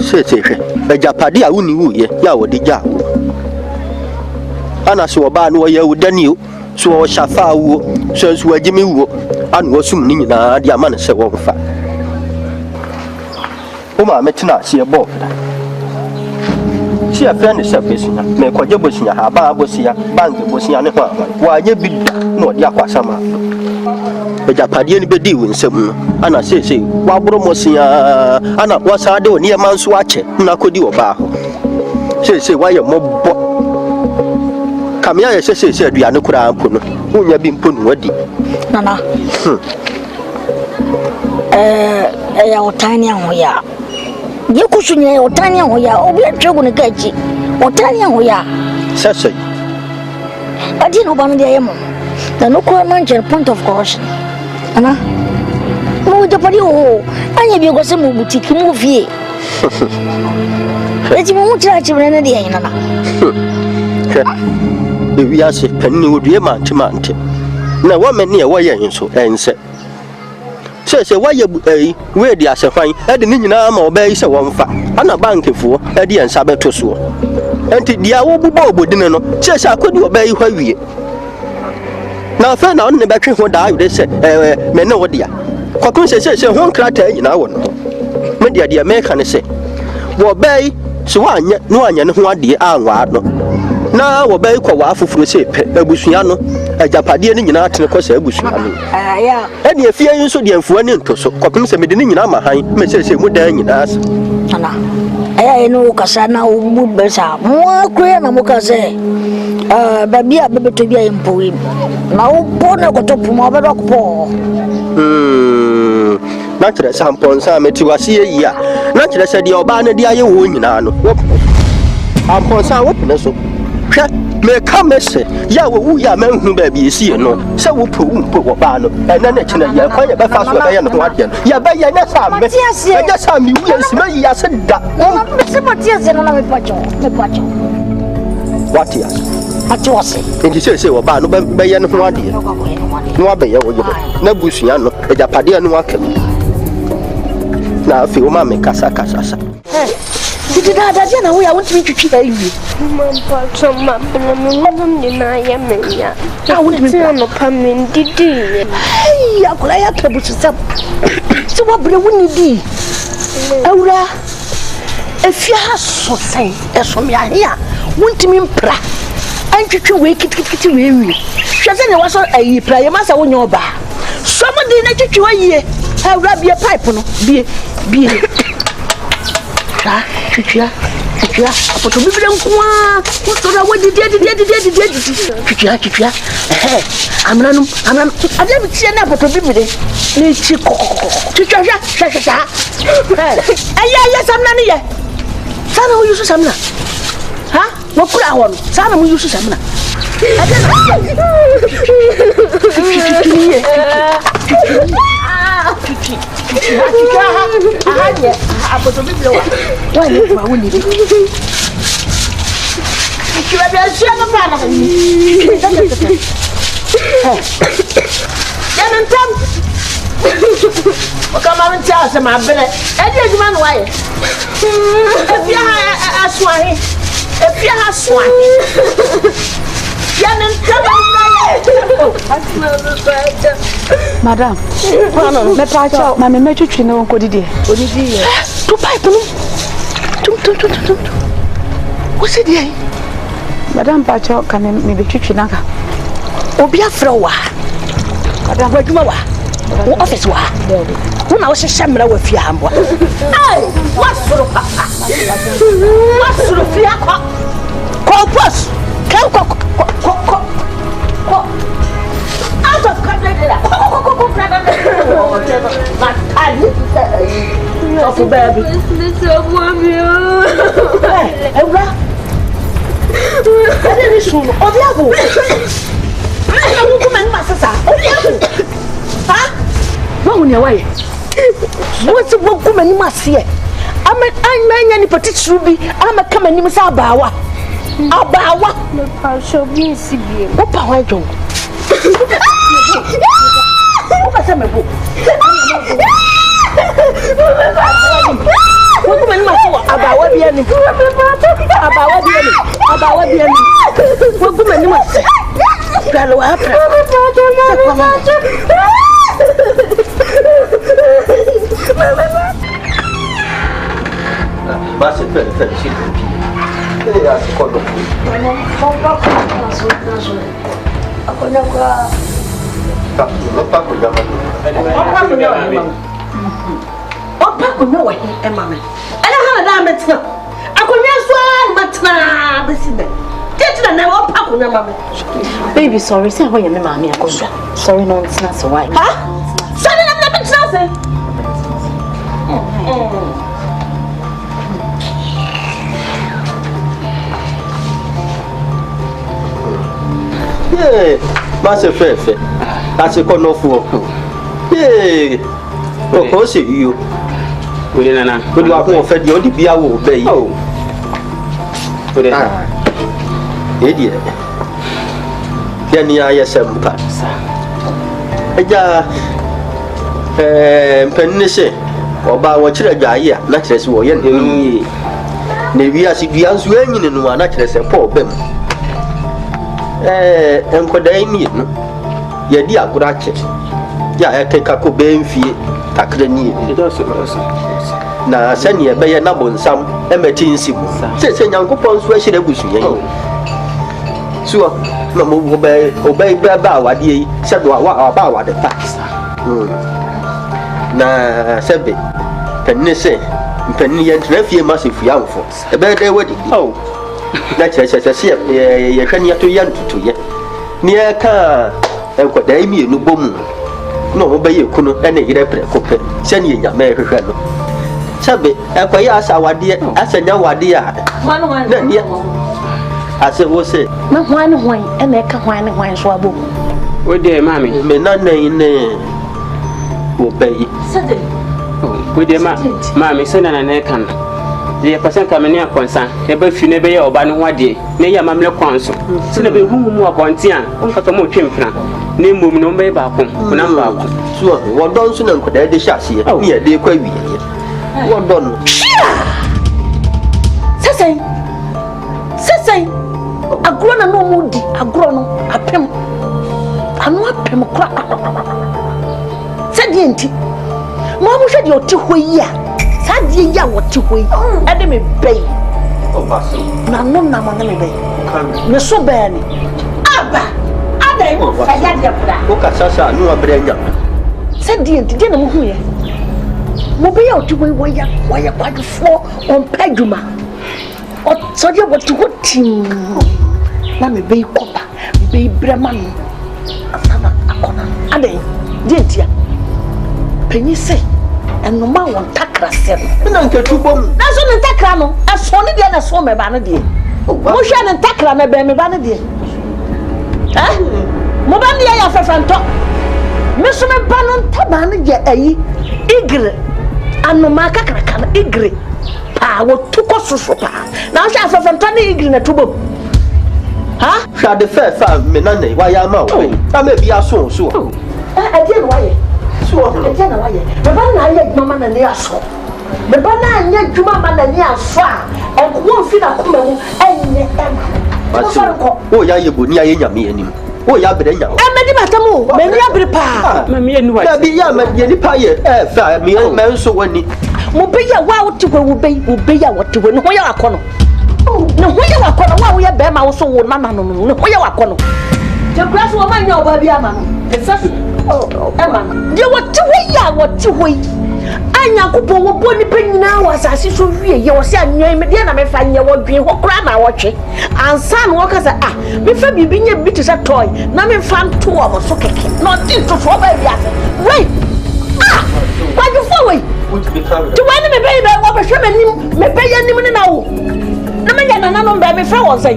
Say, a Japadia uni woo ye, ya would the jaw. Anna saw a ban where you would then you, so Shafa woo, so where Jimmy woo, and was soon in the man said one fat. Oma met not see a bob. See a friend is a business, make what you was in a bar was here, bank was in a why you be not Yakwasama. A Japadian be doing some, and I say, Wabromosia, and what's I do near Man's watch, Nakodi about. Say, why you mob? Come here, said, we are no crown pun, who you have been put ready. Nana. Tiny and we are. You cushion your tiny and we are, or we are joking again, or tiny and we are. Sassy. I didn't know one of the ammo. The no mention point of correction. Anna, move the body. Oh, I have you got some boutique movie. Let's move to the Anna. If we are sick, penny would be a man to mount. Now, one man near why you so and said. Say, why you where the Asafine, at the Ninian arm or base a one fat, and a bank for Eddie and Sabatos. And the hour would dinner, says I could obey where we. Now, found on the battery for die, they said, men know what dear. Cockun says, one crater in our one. Media, the American say, well, bay, so one yet no one what dear arm. Now, obey Kwafu for say, a Busiano, a Japadian in art and a course, a Busiano. And if you are so the influence to so, Cockun said, Medina, Mrs. would dang in us. I know Cassana would be more queer than Mocase. Baby, I better to be in poem. Now, Bona got up from our dog paw. Not that some points I met you a year. Not that I said your banner, dear, you win. I'm Ponsa open so. May come, say, Yawu, ya men who baby see no. So we put Bano, and then it's in a year, quite a fast way and what yan. Ya by ya, that's how I guess I'm you, I said that. What yes? What you say? And you say, well, Bano, by yan who are dear. No, by your no Busiano, a Japadian worker. Now, if you mamma Casa. Did I know I want to meet you? Some I want to be on a did you? Hey, I could have to so what will you be? Aura, if you have so say, as from your here, want to mean pra. And you wake it to me. Shazan was a player, must own your bar. Somebody let you a year. I'll rub your pipe on be. Chicha, but to be what Chicha. I'm not, I never seen up to be with it. Chicha, yes, I'm not here. Sana will use some. Huh? What could I want? Sana will use some. Come on and tell us my belly. And yes, man, why? If you have swine, Madam, let me out. My mate, you know, what did you do? To pipe. What's it here? Madam Pacho can maybe Chichinaga. Obia Flower. Madam, what you are? Office wa. Who knows a shamra with your hammer? What's sort of papa? What's sort of fiacre? Call plus. Out of country. What's the woman you must see? I'm a petite ruby. I'm a coming in Sabawa. Abawa. I shall be Sibian. What power I don't. What's a book? Woman, my Abawa biani. What woman you must say? Galo Apra. Mas é feio. É assim quando baby, sorry, say why you me mommy Akwadaa. Sorry, no, it's not so why. Huh? Sorry, I'm not saying. yeah, mas é feio. Assim quando for. Yeah. Ko se you. We na. Ko di wa ko fe di o di bia wo be yi. Oh. We na. Edi. Ya ni aye sempa. Eja mpanni se oba wo kire dwaye a na kire se wo ye ne. Na wi asi dua nso anyine no na kire se po bem. Enkodan ni no. Ye di agura che. Ya eteka ko be mfie takra ni. Na sani e be ye na bonsam emeti nsimu. Se nyankopon so ahire busu ye. So na mo obey ba wade yi se do wa ba wade pa. Na sebe penni se penni ye trafie massive yamfo. E be dey wadi. Oh. Na chere se ye hwani ato ye ntutu ye. Ni e ka enkodan mi enu bomu. No obey kunu ene yire pre kope. Se ni nya me hwehwe no. Sebe ekoya asa wade asanya wade a. Na ni ase wo se na hwan ene ka hwan so abo We dey mami. me na ne obey. Sade. We dey mami se na na kan. Ye person ka me ne akonsa. E ba fi ne be ye oba ne wade. Ne ya mamle kwanso. Se ne be humu mu abonte a, on ka to mo twempra. Ne mum no be ba ko. Na ba ko. So wo don so na nkoda de hyase ye. Ne ye de kwa wi ye. Wo don. Sesai. Agro na no mudi, agro no apem. Anu apem kra. Sadi enti. Mo mo hwe de oti hoyi a. Sadi ya woti hoyi. E de me bei. O paso. Na no na mo na me bei. Me so be ni. Aba. Ada mo fa ya de kra. O ka sasa anu abrenya. Sadi enti de na mo hu ye. Mo be ya oti hoyi waya kwadfo on paduma. O so de woti hotim. Na me be kopa, me be brema no. Asana akona. Ade, dientia. Penyi se, enoma won takra se no. Na nke tubom. Na so ne takra no, aso ne de na so me ba ne de. Mo hwe ne takra me be me ba ne de. Eh? Mo ba ne ya fafanto. Me so me ba no ntaba ne je ayi. Igre. Anoma kakra kan igre. Pa wo tuko soso pa. Na hwe fafanto ne igre na tubom. Ha? Shade fa me na nei wa ya ma o. Ta me bia so so. Ade no waye. So. Ade na waye. Me ba na ye dwuma ma na ne aso. Me ba na anya dwuma ma na ne aso a. Enko fi na kuma mu enye ema. O ya ye boni aye nyame anim. O ya bere nya. Me di matamu, me ni abere pa. Mami enu wa. Na bi ya ma ye ni pa ye fa me nso wani. Mo be ya wa wo ti wo be ya wo ti wo no ho ya akono. No ho ya akono wa wo ya be ma wo so wo na no no ho ya akono. Je kura so wo ma nya oba bi ama no. Exactly. Ema. Je wo ti wo yi. Anya kupo wo bo ni penyina wa asase so wie ye wo se anwan me de na me fa nya wo dwen ho kura na wo twe. Ansa no wo ka se me fa bibi nya bi te se toy na me fa nto wo so keke. No tin to so ba bi ase. Wait. Why you forward? To when me baby wo be hwe manim me be ya nim ne na wo. Na me ya na no be me fa wo say.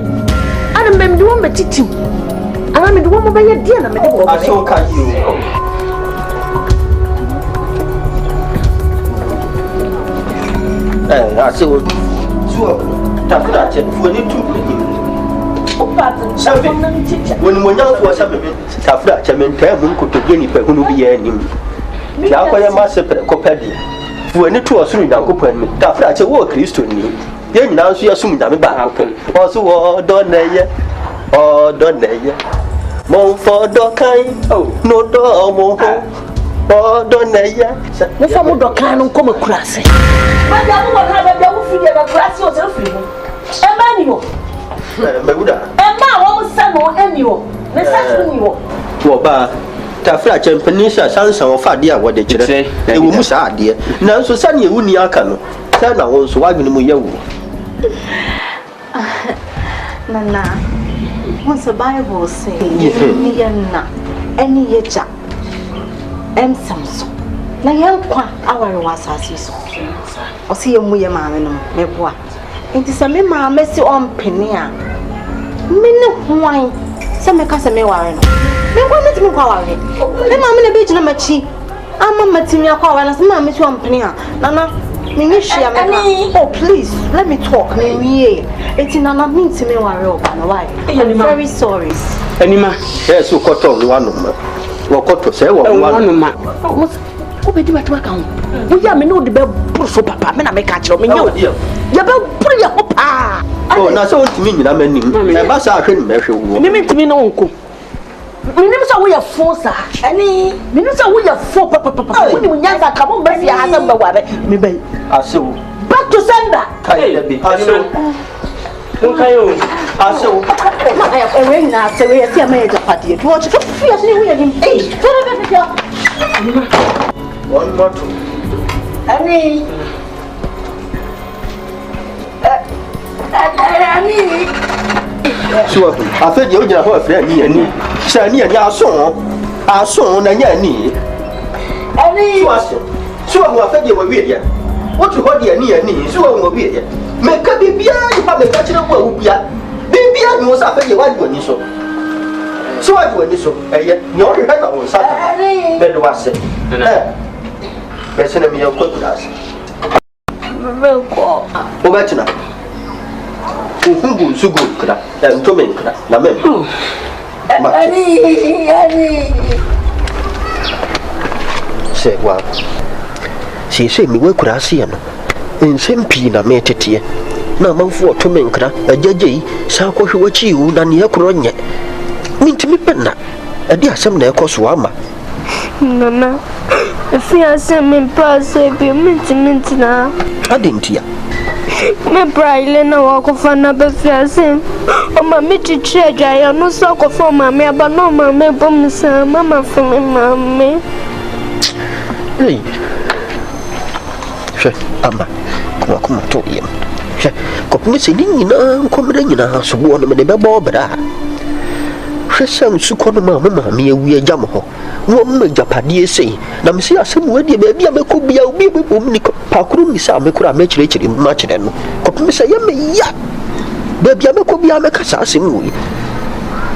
Ana me de wo metitim. Ana me de wo mo be ya die na me de wo. Aso ka you. Ase wo so tafura che fu ni tu ni. Opa Sabe. Woni mo nya fo sabe me tafura che me ntaa mu nkotoge ni pe hunu bi ye nim. Ya ko ya ma se pre ko pedi. when it was soon, Akuapem, after I walk Christian. Then now she assumed that about also, don't they? Oh, don't they? More for Dokai, oh, no door, oh, don't they? No for Dokan, come across it. But I don't have a double figure of grass yourself. Emmanuel, Emma, almost son or annual, necessary. Well, Tafra Champions, Sans or Fadia, what did you say? They will miss our dear. Now, so Sunny Uni Akan, Sana was wagging Muyawu. Nana, once the Bible says, any yeja, ensemble. Na yankwa aware wasase so. O se yemu ye maame no meboa. Enti se me maame si ompene a. Me ne hwan se me ka se me ware no. Me kwa metimi kwa ware. Me maame na be gina machi. Ama matimi akwa ware na se maame si ompene a. Nana me ni hia me. Oh please, let me talk. Me wie. Enti nana me ntimi ware oba no why? I'm very sorry. Anima, yes, so cotton one of them. Wakoto say one of my. Who be doing what can we are me know the bell so papa me na me catch me know you bell put your papa oh na so to me na mani e ba sa hwe me hwe wo me ntimi na onko me nim so we are force ani me nim so we are for papa we nim nyanza ka mo ba fi ha ba wa me ba aso back to sender kai da bi aso don't kayo aso ma e we na se we see am e japade do watch fi asini we him eh one more two. Ani. Ani. So, I feel you are a friend, me. Sani and our son, and Yanni. Ani. So, I feel you were here. What you hold your knee, so I will be here. Make a baby, you have a catching up with Bia. Baby, was after you want to so. So I do this so, and yet you already had on Saturday. Bed was it. Person of your class. Real call. Oh, that's enough. Who so good, and to make that. Say, well, she said me work with Asian. In some pina made it here. Now, my for to make a judge, Sako, who watch you than your coronet. Mean to me, penna. A dear some near Coswama. Nana, if you are sending pass, I be mint now. I didn't hear. My bride, Lena walk of another fair. Oh, my mitty church, I am no sock of for mamma, but no mamma, bombs, mamma for me, mammy. Hey, Amma, come to him. Copnessing in a comedy in a house of one of the Barbara. She sounds so called mamma, me a weird jammer. One may Japanese say, Namsia, some way, baby, I could be a baby woman. Pakuru Missa, make a match later in much then. Copmissa, ya. Baby, I could be a macassassin.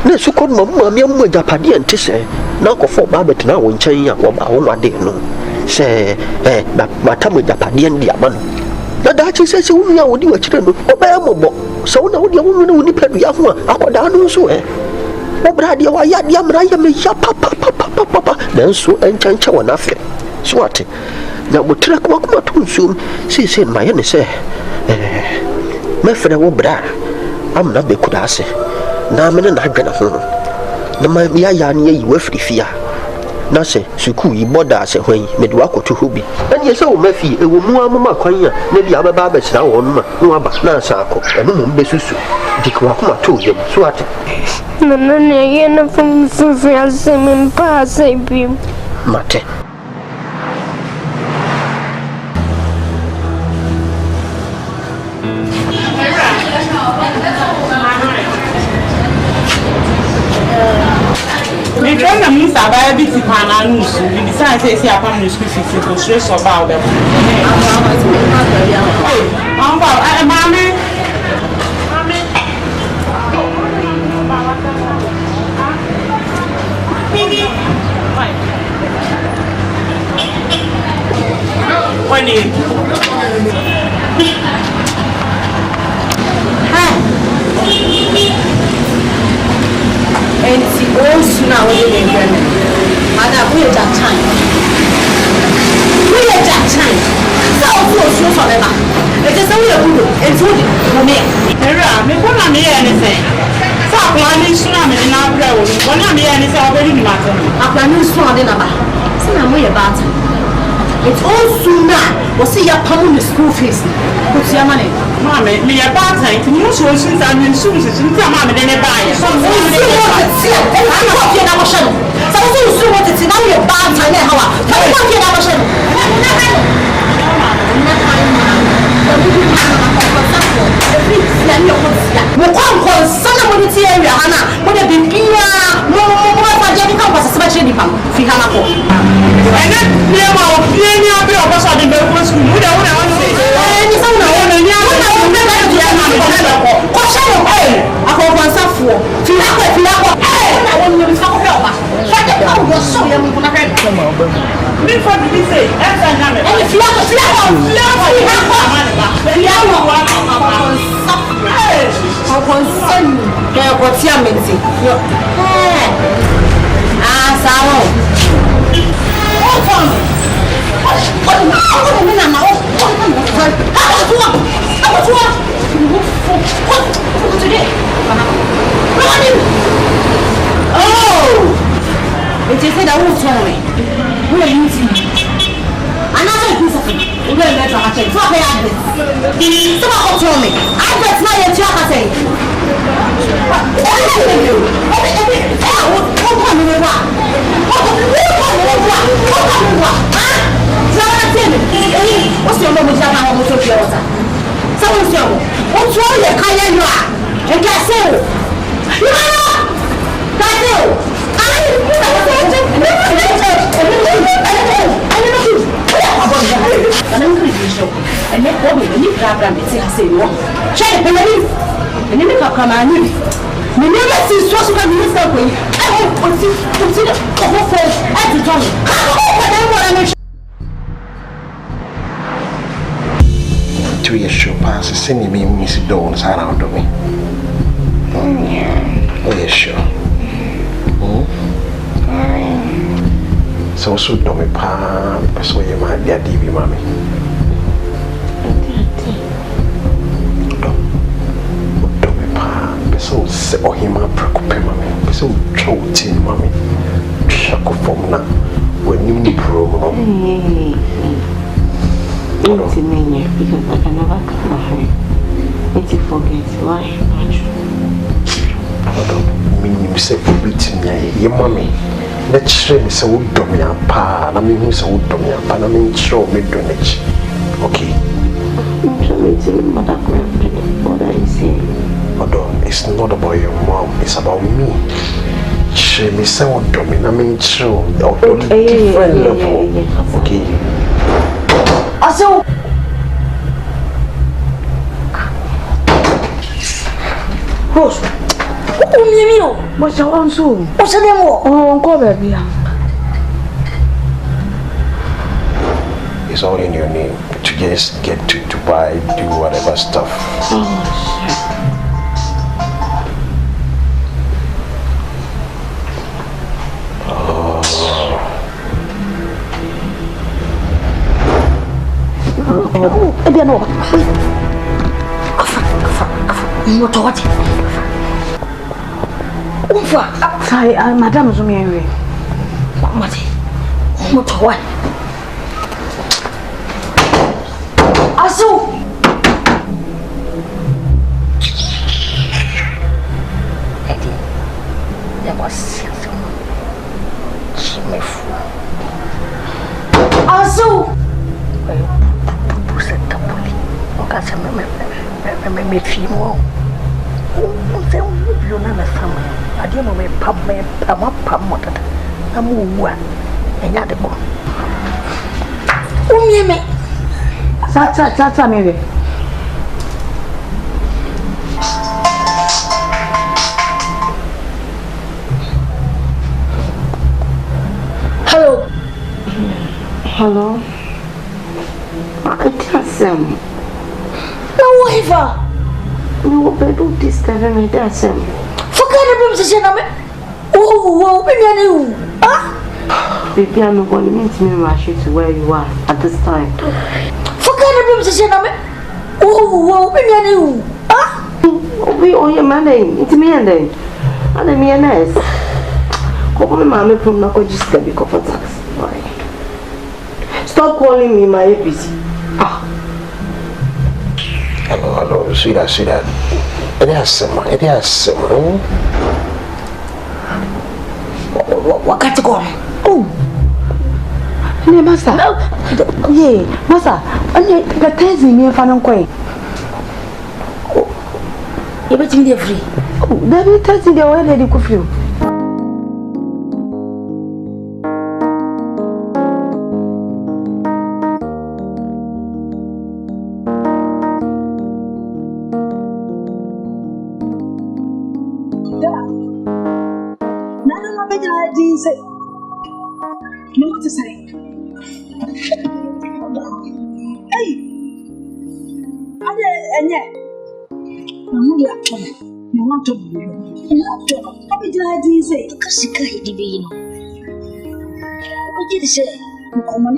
No, so called mamma, me a Japanese to say, now for Babette now in China or my day no. Say, my time with Japanese diamond. The Dutch says, only I would do a children, or by a mobile. So now the woman who played with Akwadaa so eh. Oh, brother, why ya me ya papa. Then so and chancha one affair. Swat. Now we track what to soon. See, say my enemy say, my friend, oh, bra. I'm not be could say. Now I'm in a gonna home. The my yan ye free fear. Now say, Suku, border say when Medwako to Hubi. And yes, oh, Mephi, a woman, Quanya, maybe other barbers now on no about Nansako, and no Bessusu. Dickwakuma to him, swat. Nana, I from Fufia, same pass, I be. Mate. We try to miss our baby to Nous. We decided to say upon the school fees to stress about them. Mommy. When you and see all now in Ghana. And I will that time. We at that time. It's all sooner. What's your common school fees? What's your money? Mammy, me a bad time. You show since I'm in Susan. Mamma, then I buy it. I'm not here now. So you see what it's now your bad time. How? Come on, here now. Twi show pass sending me Miss Dawn's around me. Oh, yeah, sure. So do me pa, so you might be a DB, mommy. Do me pa, so say, oh, him a Akuapem, mommy. So chauds, mommy. Shaku from now. When you need promo. It's me because I can never come afraid. It's forget why. You say me, your mommy. Let's say so domina pa, I mean who's so domina pa, I mean show me donate. Okay. What are you saying? Although it's not about your mom, it's about me. She me say what domina, I mean show different level. Okay. Also Rose, what's your answer? What's the name? Oh, go baby. It's all in your name to just get to buy, do whatever stuff. Madame Zumiri. What? Asu! Eddie, there was something. Asu! I don't know, pump, I'm and at the ball. Tata, maybe. Hello? I tell Sam. No, whatever. No, but don't disturb me, that's him. Forget about the same. Oh, maybe ah? Baby, I'm going to meet me rush you to where you are at this time. Forget about the same. Oh, maybe ah? We owe your money. It's me and then. And I'm here nice. Come mama from na just be for tax. Stop calling me my APC. Hello, see that. It is summer. What got to go? Oh. Ne masa. Yeah, masa. Anye the tezi me fa no kwai. You bet me free. Oh, that be tezi the way they go free. To say, hey, and yet, I'm not to be. I'll be glad to say, because you can't be. What did you say? Come on,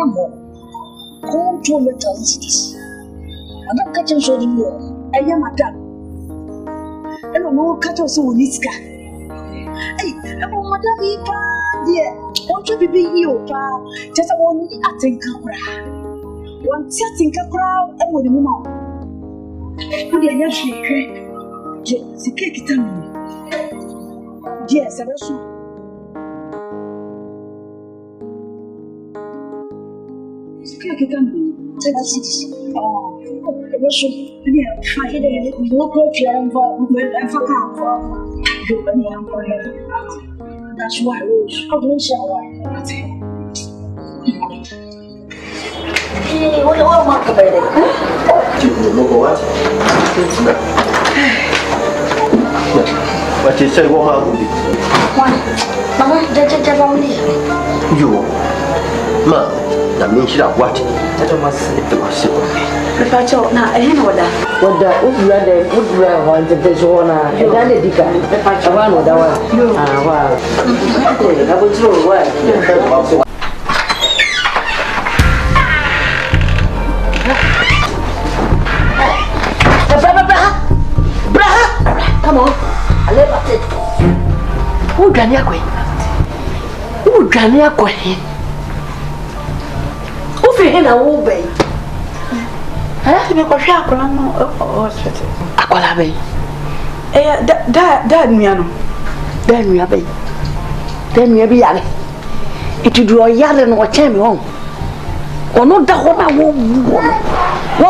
come to the cities. I'm not catching so you. I am a dog. I don't know, cut us on this guy. Hey, I'm a madam, dear. Don't you be you, pa? Just a one acting capra. One setting capra and with the woman. Put the energy, yes, the cake it on me. Yes, I was so. The cake it on me. Take a citizen. Oh, I was so. Yeah, I didn't look at you and for you that's why I was shower. Hey, what about the baby? What you say, what Mama, that's only you. Ma, that means you what? Now, I know that. What the would rather want to be one. You got it, Dick. I want what I want. Wow. I will throw away. Come on, I left it. Who done your queen? Who done your queen? Who feel a woman? Akwadaa dad miano dad miabe yale iti do yale no che me hon ono da ho na wo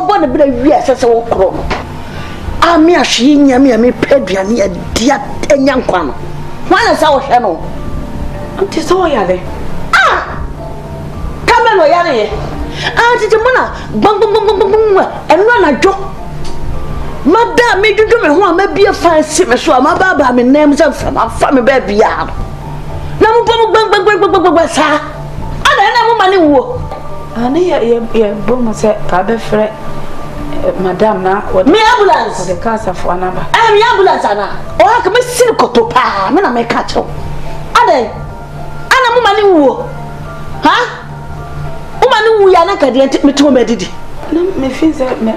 bo na bra wi asese wo kro no ami ahwe nyame ame peduane adia enyankwa no wana sa wo hwe no nti so yale kamelo yale titi mona bang eno na dwo madam me dwodwo me ho a ma bia fancy me so a ma baba me nam se fa me ba bia na mo bang sa ana na mo mane wo ana ye bom se ka be frɛ madam na me ambulance the cancer for anaba me ambulance ana o ha ka me sir koto pa me na me ka chew ana mo mane wo ha wu ya na kade me to me didi na me feel say me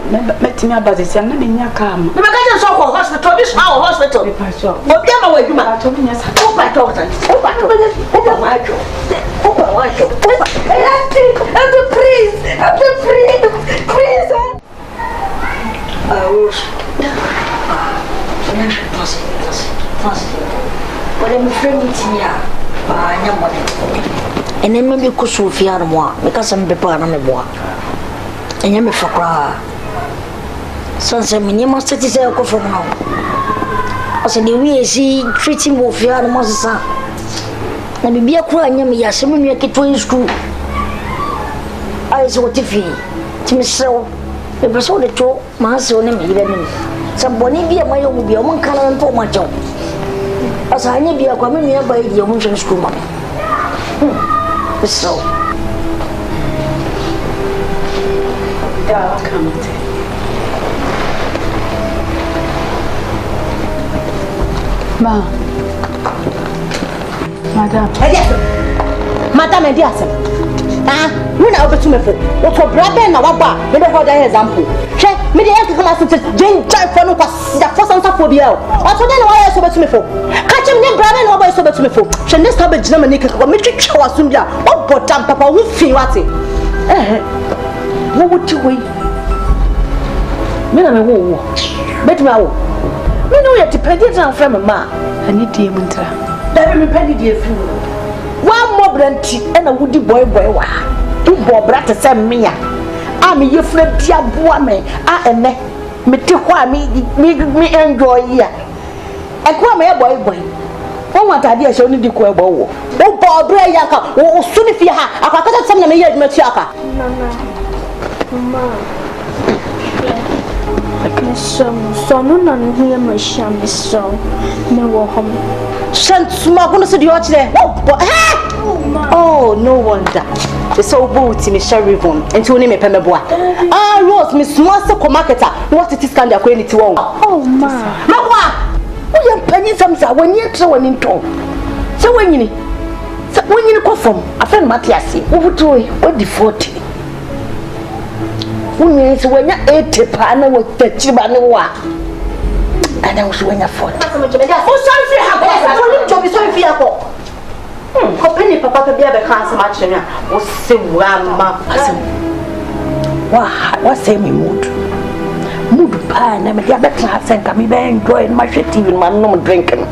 timi abazesi na me nya ka am me ka je so ko hospital bi so hospital me pa so obi ama wa djuma to me nya sa o pa to ta o pa wa jo I'm free please I was pass what am friend tinya nya mo and then maybe ko Sofia no mo because I'm bepa na me boa enya me fakra sanse me nyama stati say ko from now ase de we see treating Sofia no mo sa na bibia kura nya me ya se me nwa keto in school ai so tifi timi sew e beso de to ma se o ne me ire ni samboni bia ma yo mu bia mo kan na to ma jaw asa anya bia kwa me nwa ba yi mo nwa school ma so yeah come ma madam ediasem when I obetu me fo what for brother na wa ba me be hold an example she me dey yank come as to ginger for no kwasi for some for bia o so dey na wa so betu me fo catch me brother no boy so bet me fo. She next time be gina me nika ko me twetwa wasum bia. O botam papa wo fi wate. Wo wuti we. Me na me wo. Bet me awo. Me no yet dependent on friend ma. Ani die mu ntra. Da me pedi die fi. One more brandy and a woody boy wa. Tu bo brata se me ya. A me yefra dia boa me. A ene me te ho a me enjoy ya. E ko me boy. Won wata dia she oni di ko e bo wo. Wo bo bra ya ka. Wo su ni fi ha. Akaka ta sem na me ye adwuma tu aka. Mama. So no na no here my sham so. No wo home. Shant sma ko no se di o kire. Oh, no wonder. The so booty me share rivon. Enti woni me pemeboa. Ah, Rose me small se ko marketer. What it is kan dia ko eni ti won. Oh ma. Mawa. Wo ye panyi sam sa woni etre woni nton. Se wonyini. Se wonyini ko fom. Afen Matiasi. Wo buto wo di 40. Wonyini se wonya 80 pa na wo tachi ba ne wa. Ana wo se wonya 40. Oh, sorry for her. Woni jobi sorry for her. Kopeni papa pe bia be kan se ma kire a wo se wa ma asem wa say me mood pa na me dia be kan se nka me be enjoy ma hwe TV ma no drink no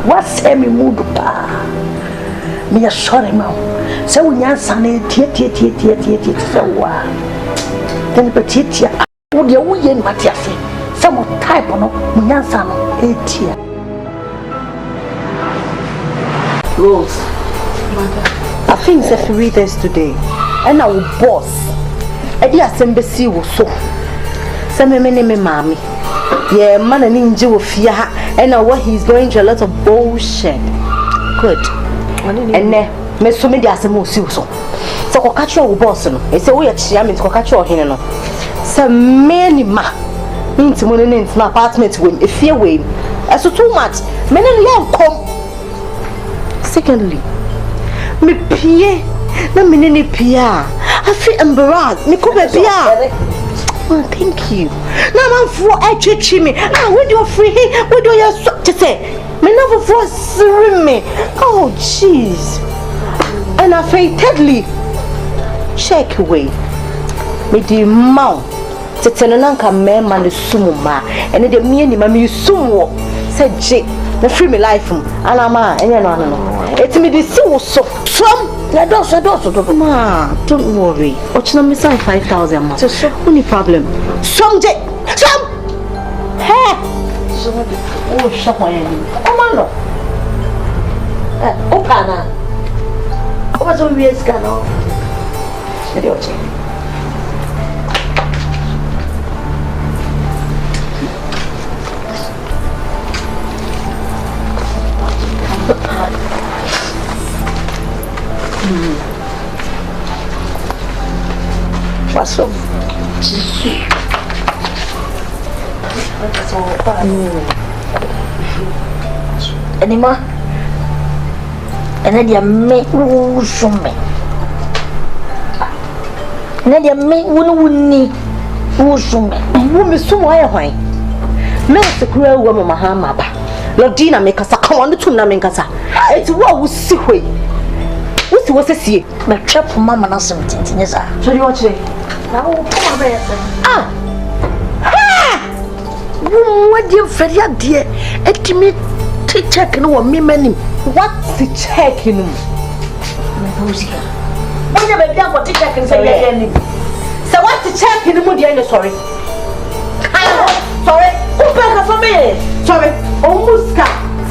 wa say me mood pa me ya sorry ma se wo nyansa na tie se wa ten pe tie wo dia wo ye ma tie ase se mo type no mo nyansa no tie Rose, I think if you read this today, and our boss, Eddie Assembly was so. Some men me mommy. Yeah, man and ninja will fear and now what he's going to a lot of bullshit. Good. And then, Miss Sumidi Assembly so. So, catch your boss, and say, we are Chiamin to catch your hen. Some many ma into money in my apartment with a fear way. As so too much, men and young come. Secondly, me pie na me ne pie I feel embarrassed me ko be pie. Oh, thank you. Na man for etwetwe me. Ah, we do free. We do your so to say. Me never for siri me. Oh, jeez. And I feel thirdly, check away. Me di mount. Teteno nanka me man sumu ma. And the me ni ma me sumu. Say J. Na free me life and I'm no. It's me this so from the door ma don't worry. Ochina me say 5,000 ma. So only problem. Some hey. Oh shop on you. Oh man no. Okana. What so we is kana. Ready oche. What's up? Anymore? And then you make rules from me. And then you make one need rules from me. Woman, so why? Make the girl woman, Mahama. Lodina make us a command to Naminkasa. It's what we see. What's a see? My trap for Mamma and something. So you watch it? Now, ah! What do you feel, dear? It me checking on me, many. What's the checking? What have I done for checking? So, what's the checking? Sorry. Sorry. Open for me. Sorry. Almost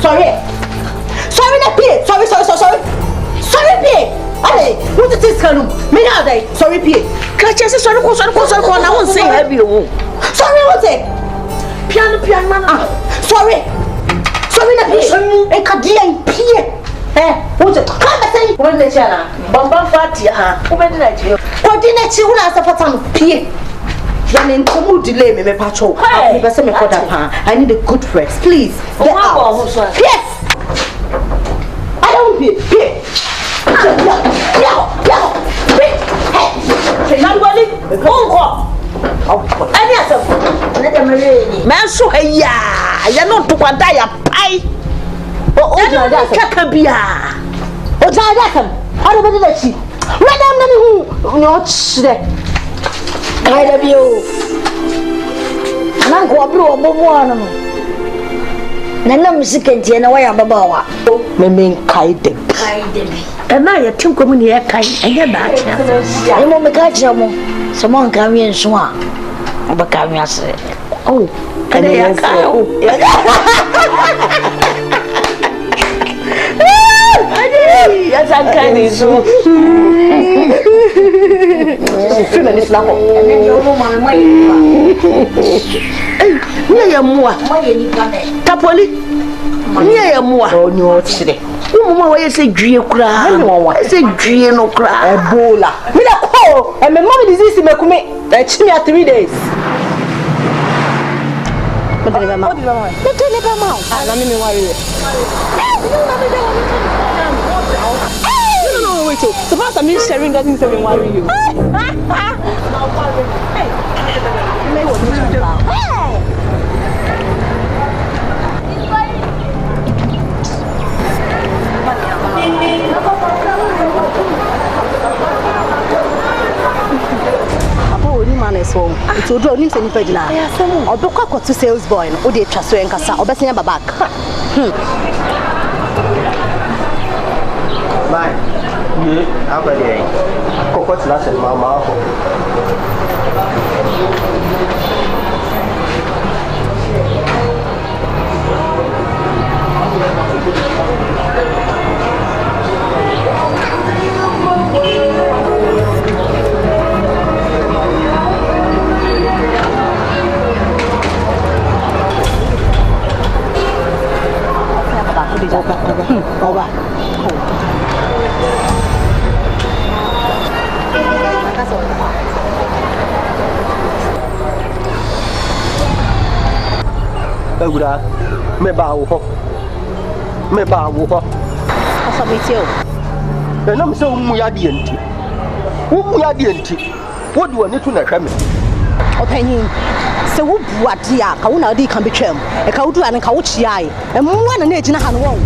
sorry. Sorry, sorry. Sorry, P. Hey, what is this kind of me now? Sorry, P. Catch us, sorry, I won't say heavy. Sorry, what's it? Piano, man. Sorry, the P. A Cadian P. Eh, what's it? Come and say, when the channel, Bamba Fatia, coordinate you. Coordinate you as a pattern P. Running Kumwood delay me, patrol. I need a good rest, please. Get out. Yes. I don't be. Man, so hey, you're not to what I pie. Oja da kakabia. Oja da kam. Ado be da chi. Madam na me hu no chire. Ai da bio. Nan ko abro obobo anu. Nana musikantie na waya babawa. Men kai de. Na ya tinko mu ne ya kai. Anya ba kira. Ai mo me ka kira mo. So mo nka wi enso a. Obaka wi ase. Oh, kada ya kai. Yes, I can. So, feminist now. And then you know my money. Hey, moi. Tapoli. Near moi. Oh, no, today. Mama, why say Drea cry? I say Drea no cry. Ebola. Me na call. And my mommy disease me come. That me 3 days. What did mama? Let me worry. No, wait. So far as I'm sharing doesn't say worry you. It will draw him any page now. Or book up to sales boy, or the trust and cassa, or best never back. Bye. Yeah, I'm ready. Coco's last and mamma. Over. Agora, me bawo. Asa metio. E na me se mu ya de enti. Mu ya de enti. Wo de woni to na hwa me. Opanyin. Se wo buade a ka wo na odi kan betwam. E ka wo du an ka wo chiae. E mo na na ejina ha no wo.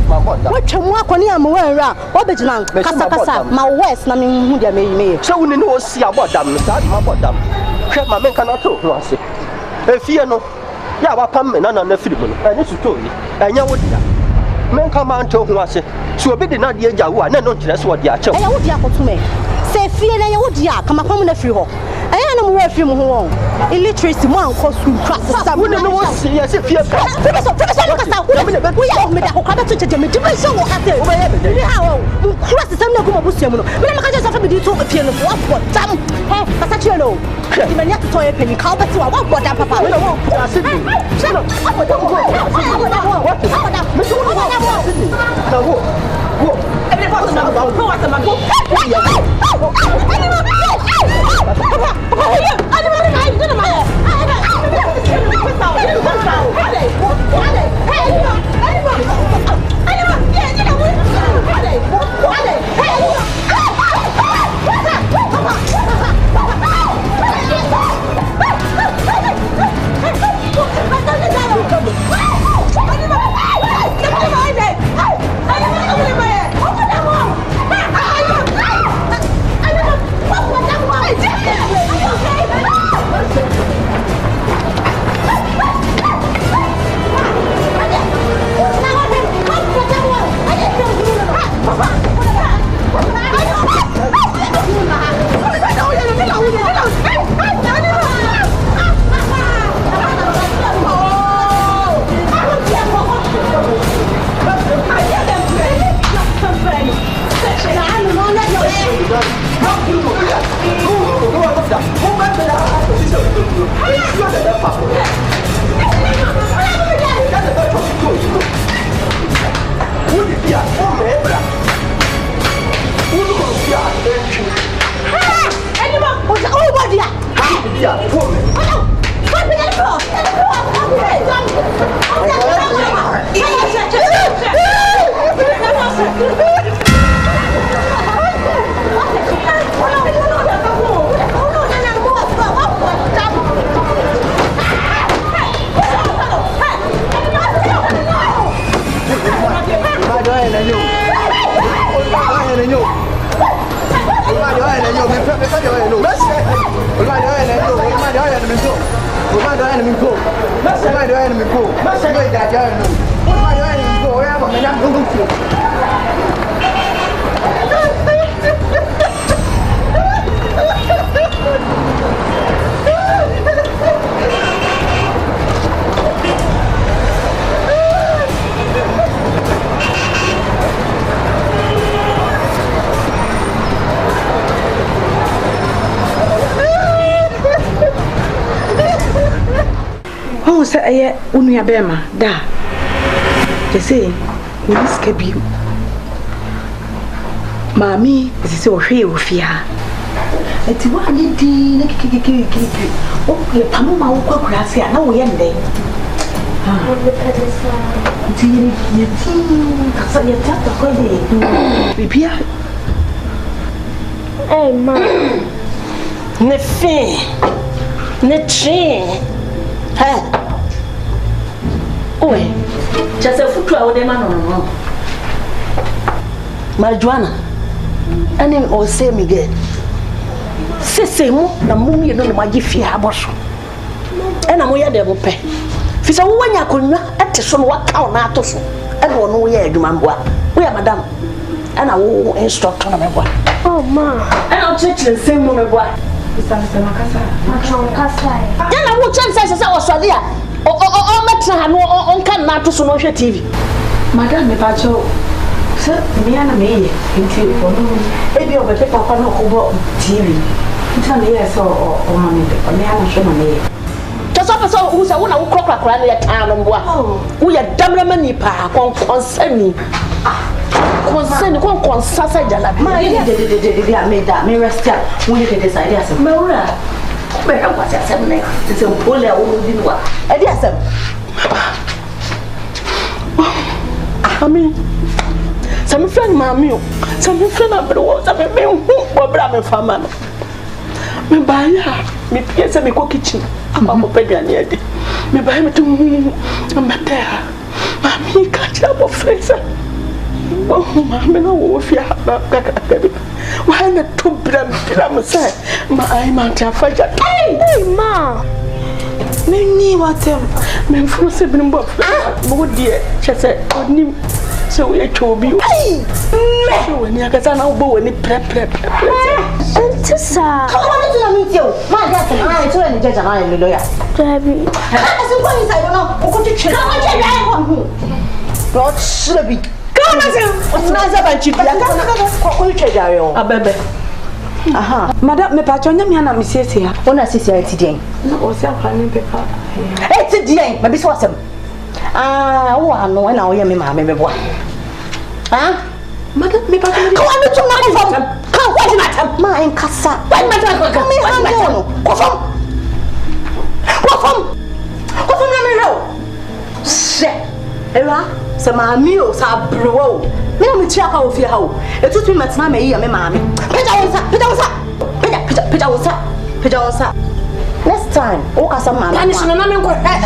Wo twam akoni am wo anra. Wo begina kasa ma west na me hu dia me. Se wo ni no si abodam no sa ma bodam. Hwe ma me kan ato ho ase. E fie no ya wa pam me na firi mu no. Ene su to yi. Enya wo dia. Men ka ma nto ho ase. So obi de na de agya wo a na no nkyere so wo de akyem. E ya wo dia kotume. Se fie na ya wo dia kama pam na firi ho. Aya na mo wa firi mu ho. Illiteracy mo anko school class sam. Wo no wo si ya se fie ka. Professor kasa. Wo ya me da ho ka beto cheche me dibe so wo ate. Wo ya be. Ni ha wo. Mo class sam na go mo busu mu no. Me na maka je so fa be di to fie no. Wo tam. He kasa chie no. Di manya to ye pani ka obeti wa wo boda papa. We no wo ase bi. Shano. Aboda wo. What? Me so wo. Na wo. Every person na go. Who was the man? do enemy go? Why do enemy go? Why that you know? Why do enemy go? Where am I? I'm going to. Oh, say, Unia Bema, da. They say, we escape you. Mammy, this is all here with ya. It's one indeed. Oh, your Pamma will cook grass here. No, we end there. Hey, ma. Ne fin. Ne chin. Hey. Oh, just a foot out of them. Marijuana. And then all say me get. Say mo na mummy no ma gi fi aboso. E na mo ye de bo pe. Fi so wo nya konwa ete so no wa ka na ato so. E no no ye adwuma mboa. Wo ya madam. E na wo instructor na meboa. Oh ma. E na church same mo meboa. Makasa. Ya na wo chance say o swale a. O metra ha no on kan na ato so no hwe TV. Madam me ba cho. Sir, me ana me ye. Nti o no. E bi o be papa na ko bo TV. Nti na ye so o ma me be. Me ana hwe na me ye. Just up so who say who na wo krokra na ye tan no mboa. Wo ye damra mani pa konsani. Consent consasa jala. Ma ye de me da me rest ya. Wo ye de decide asem. Mawura. Be ha kwase asem na. It's a pole a wo di no a. E di asem. Ami. Some friend mami o. Some friend abro. Some me hu bra me fama no. Me ba ya. Me pie se me ko kitchen. Ama ko peduane ade. Me ba me tu mata. Mami ka cha bo fresa. Oh, mami no wo fi ha kaka. Why na to bram say. Ma ai ma ta faja. Hey ma. Me ni watem. Me fu se bin bo. Mo die chese onim. So we chobi. Hey! So when you get an elbow when it prep. Antisa. Come on to meet you. My dad and I told the judge and I am the lawyer. Debbie. I said, what is I don't know. Come on, Lord Slubby. Come on, what's nice about you? Aha. Madam, me patron, me and Miss here. One associate today. No, what's up, honey, paper? Hey, today, maybe so awesome. Oh, I know when I hear me, mamma, me boy. Huh? Madam, me patron. Come on, to my phone. Come, what's the matter? My casa. What matter? Come here, I'm going. What from? Let me know. Shit. Ella, some meals are brew. Me, I'm a check out of your house. It took me much time a year, me, mammy. Pita. Next time, oka sama na.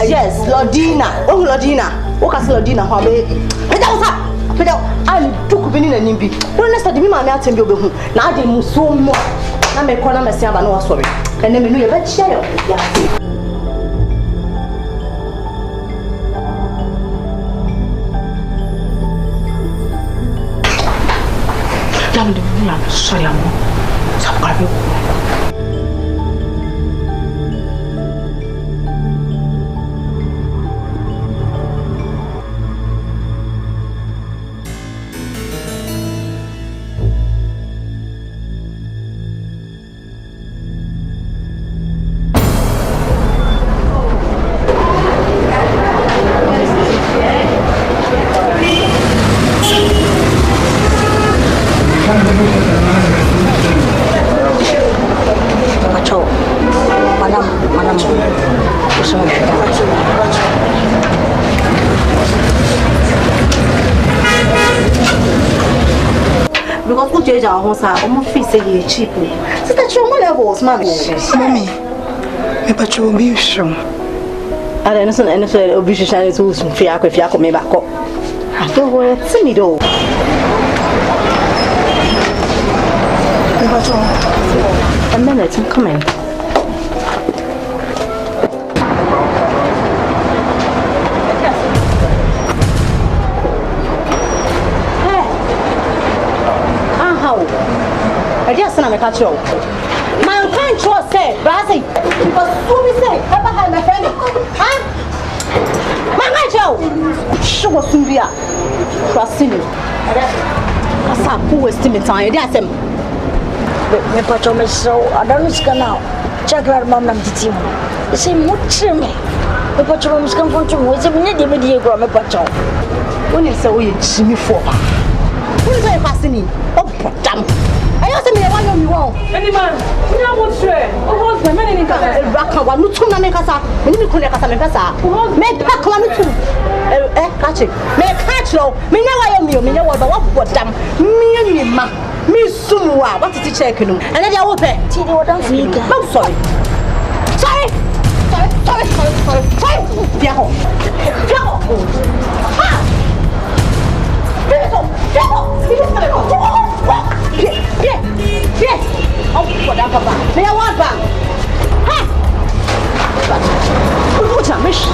Yes, Lordina. Oh, Lordina. Oka Lordina ho be. Pita. Ali tuku bini na nimbi. Wona next time me ma me atembi obehu. Na ade muso mo. Na me kona me se aba no wasori. Ene me no ye ba chia yo. Jam de mi am sorry amo. Subscribe. Because good judge our house are almost feel say cheap. So that your levels, mommy. Me patrol be sure. I don't know any obligation is who's fear if you come back up. I don't want to see me though. A minute, I'm coming. I just say na me catch you. My can't trust say, Brassy, because who we say, ever had my friend? Huh? My Joe, sugar Sumbia, trusting you. That's how who is Timmy time. That's him. Me pacho me so I don't know now. Check her mom and the team. You say much me. Me pacho me come from to me. It's a minute me go me pacho. When you say we Jimmy for. Who is passing? Oh, damn. I asked me why you wrong. Any man, you know what's right? Oh, what's the man in the Raka wa nutu na mekasa. Mimi kule kasa mekasa. Me pack wa nutu. Catch it. Me catch lo. Me nya wa yo me nya wa ba wa dam. Me ma. Me sumwa. What is the check no? And then they open. See the one for you. I'm sorry. Sorry. Viens ho. Ah. Bien. Oh, voilà, papa. Mais à what bang? Ha! Où tu as mis?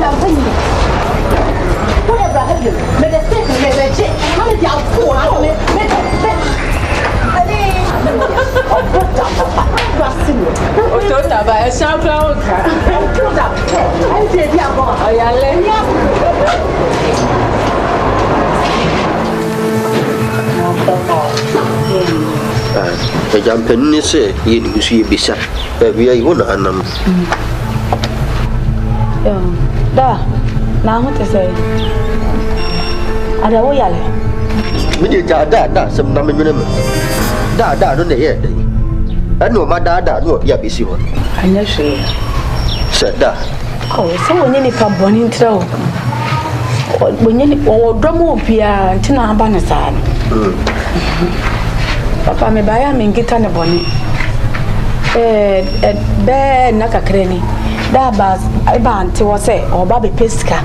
La veille. Whatever have you? Mais le steak, mais le jet. On est bien au courant. Mais. Allez. Oh, putain, papa. Oh, toi, ça va. C'est un peu au cas. Elle dit bien bon. Oh, y a l'air. Jampen ni se ye ni su ye bisa biya yi wona anam da na ho te se ada wo yale mi je ja da sem na me nwene me da no ne ye dai anu ma da no ya bisi ho anya hwe se da oh se wonye ni pa boni ntra o wonye ni o domo bia ntina aba ne sa papa me baya me ngita ne boni be na kakreni da ba ba anti wo se o ba be pesika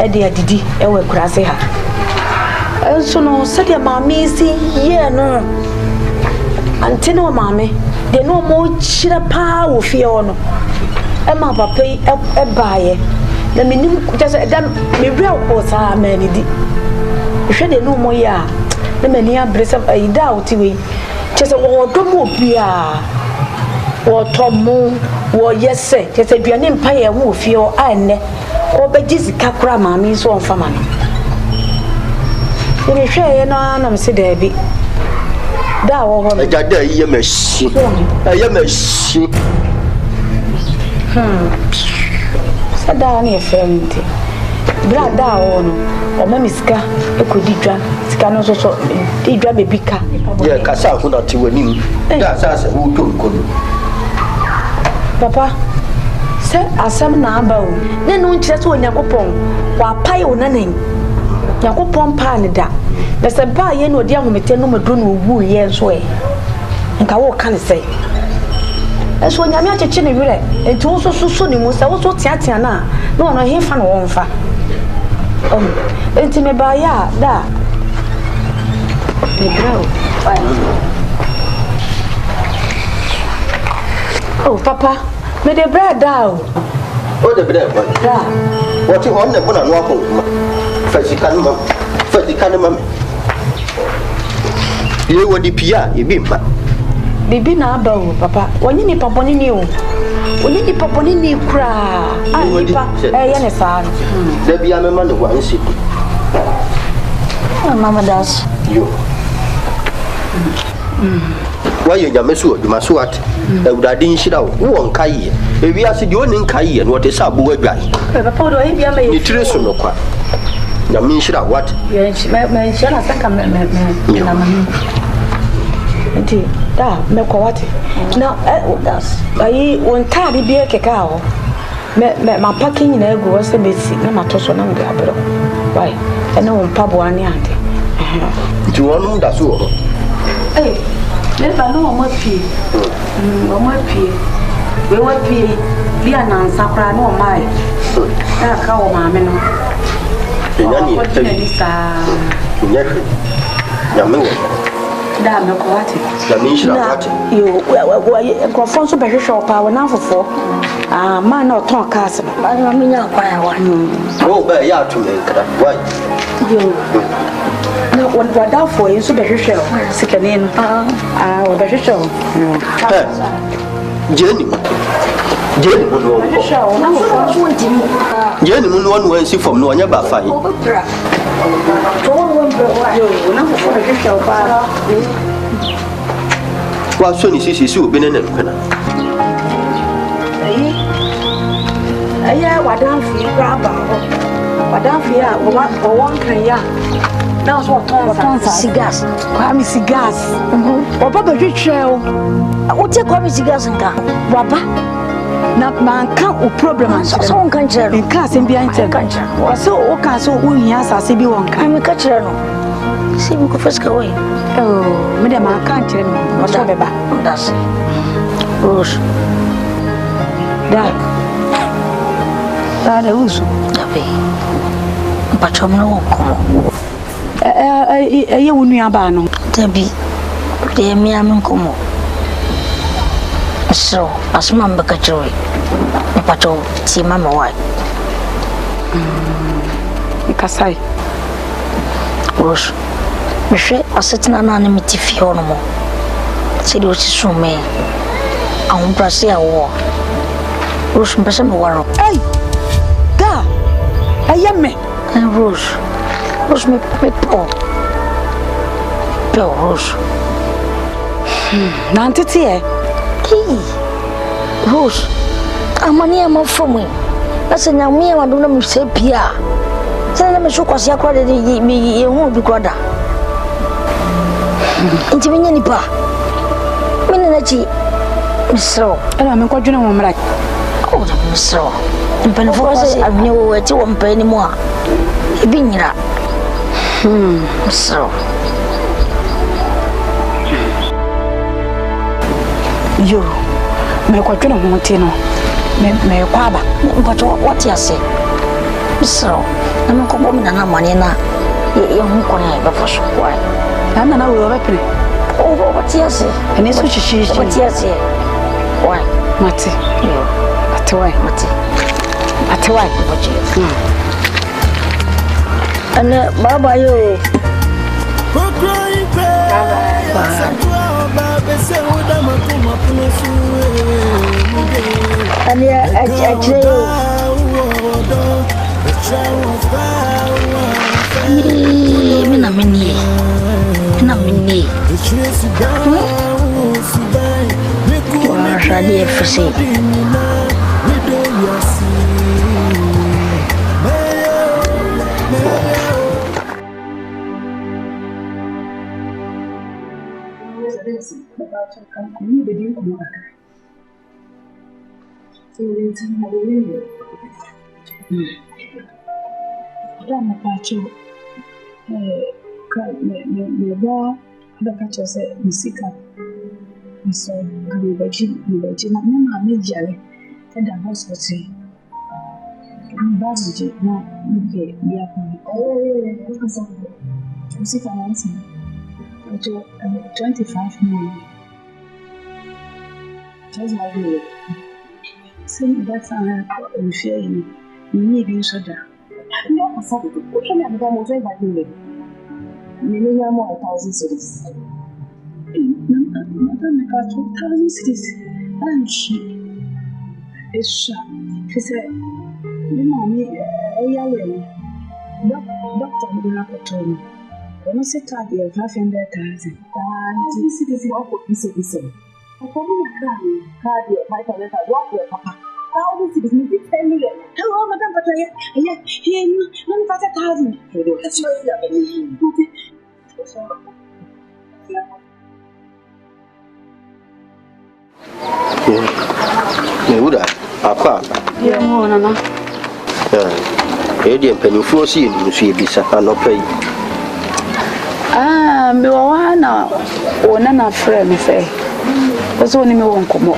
e de adidi e we kurase ha so no se de mama si ye no anti no mama de no mo chira pa wo fie ono e ma papa e baaye na menim just da me bra ko sa ma ni di hwe de no mo ya na mani abresa aida otiwe chese wo domo bia wo tomu wo yese chese duane mpa ye wo fie o anne o beji sika kura maami so onfa ma no ni hwe ye na na mse da bi da wo ho ja da ye mashi sada ni efemti bra da wo no o ma miska ekodi dwa sika no so di dwa bebi ka ye kasa hu na ti wanim da sa se hu to ko papa se asam na aba o ne no nkyere so Onyankopon wa pai o nanen Onyankopon pa ne da na se ba ye no di ahomete no medo no owu ye so e nka wo ka ne se eso nyame acheche ne wire enti wo so ni mu se wo so tiatia na no no he fa no wo mfa enti me ba ya da me bro oh papa me de bread da o de bread ba da what you want na bona no akon ma fasikan ma ye wodi pia e bi mba bibi na aba o papa wonyi ni papa ni o wonyi ni papa ni kura ah ni pa ye ne sa da bia me ma no wansi mama das yo why you nyame so aduma so at ewurade nhira wo nkai e wi ase de oni nkai no te sa bo adwan papa do e bia me ni tire so no kwa nyame nhira what ye me nhira saka me na mami enti da me ko what na das ayi won tade bia keka ho me ma packing na ego se besi na matoso na ngi abro why ena won pabo ani ante ti wonu da so ho le ba no mo pie we wa pie bia na nsakra no mai da ka o ma me no nyani nyame da me ko wate da mi shira wate yo ko fon so be hwehwe pa wo na fofo ma na oton cars no ma mi nya kwa ya wa o ba ya tu me kra why yo na wada for you so be hwehwe sikane no wo be hwehwe Jenny no Jenny no one when see from no anya ba fa yi wa so ni sisi obi ne nkana aya wadan fi graba wadan fi a wo won kan ya na so ton cigars kwami cigars oba be hwehwe o te kwami cigars nka baba na manka o problem so on kan kire no nka sem bia nche kan kire so o kan so o hia asase bi won kan me ka kire no si mi ko feska we me de manka kire no so beba das Rose da de uso abi mpacho me wo komo ye wonu aba no tabi de mi am komo so asma mbaka choi mpacho ti mama wa ikasai Rose mehwe asetina na na mitifi hono mo se de osi sume awon brase awo Rose mbese me waro ei da ayame Rose me po Rose na ntete e Rose amani ama fomu na se nya me ma do na me se bia se na me so kwase akra de me hu bi kwada nti me nya ni pa me na chi misro ana me kwadwena mo mra o da misro mpani fo se abne wo ati wo mpani mo a ebi nyira misro yo me kwadwena mo ti no me kwaba mpacho what ya say misro na me ko bo me na mane na ye hu ko na be fo so kwa na na wo be pre o what ya say ene so chichi what ya say why mate yo atwai mate atwai what ya ana baba yo ani ajre mina mini wa shadi fc Dama pacho me ba da kacho se musika so gbeji na ma mejare da hospital ba ji na nke bia kwa musika na nsi pacho 25 million just like me sin da sana in fear ni bi so da no Asante o que me amiga mo vai bater me nem amo 1000 cities não me cacho 1000 cities anchi esha kese ni mami eyale doctor me na kotono ono se card e 500,000 1000 cities mo ko bise akobi na card e 500,000 wa papa 1000 cities me 10 million hello madam but yeah no me pasa 1000 hello that's why you are me uda akwa ya mo nana e di mpanimfo si ni so ebisa anopai me wa na ona na friend me say so ni me won komo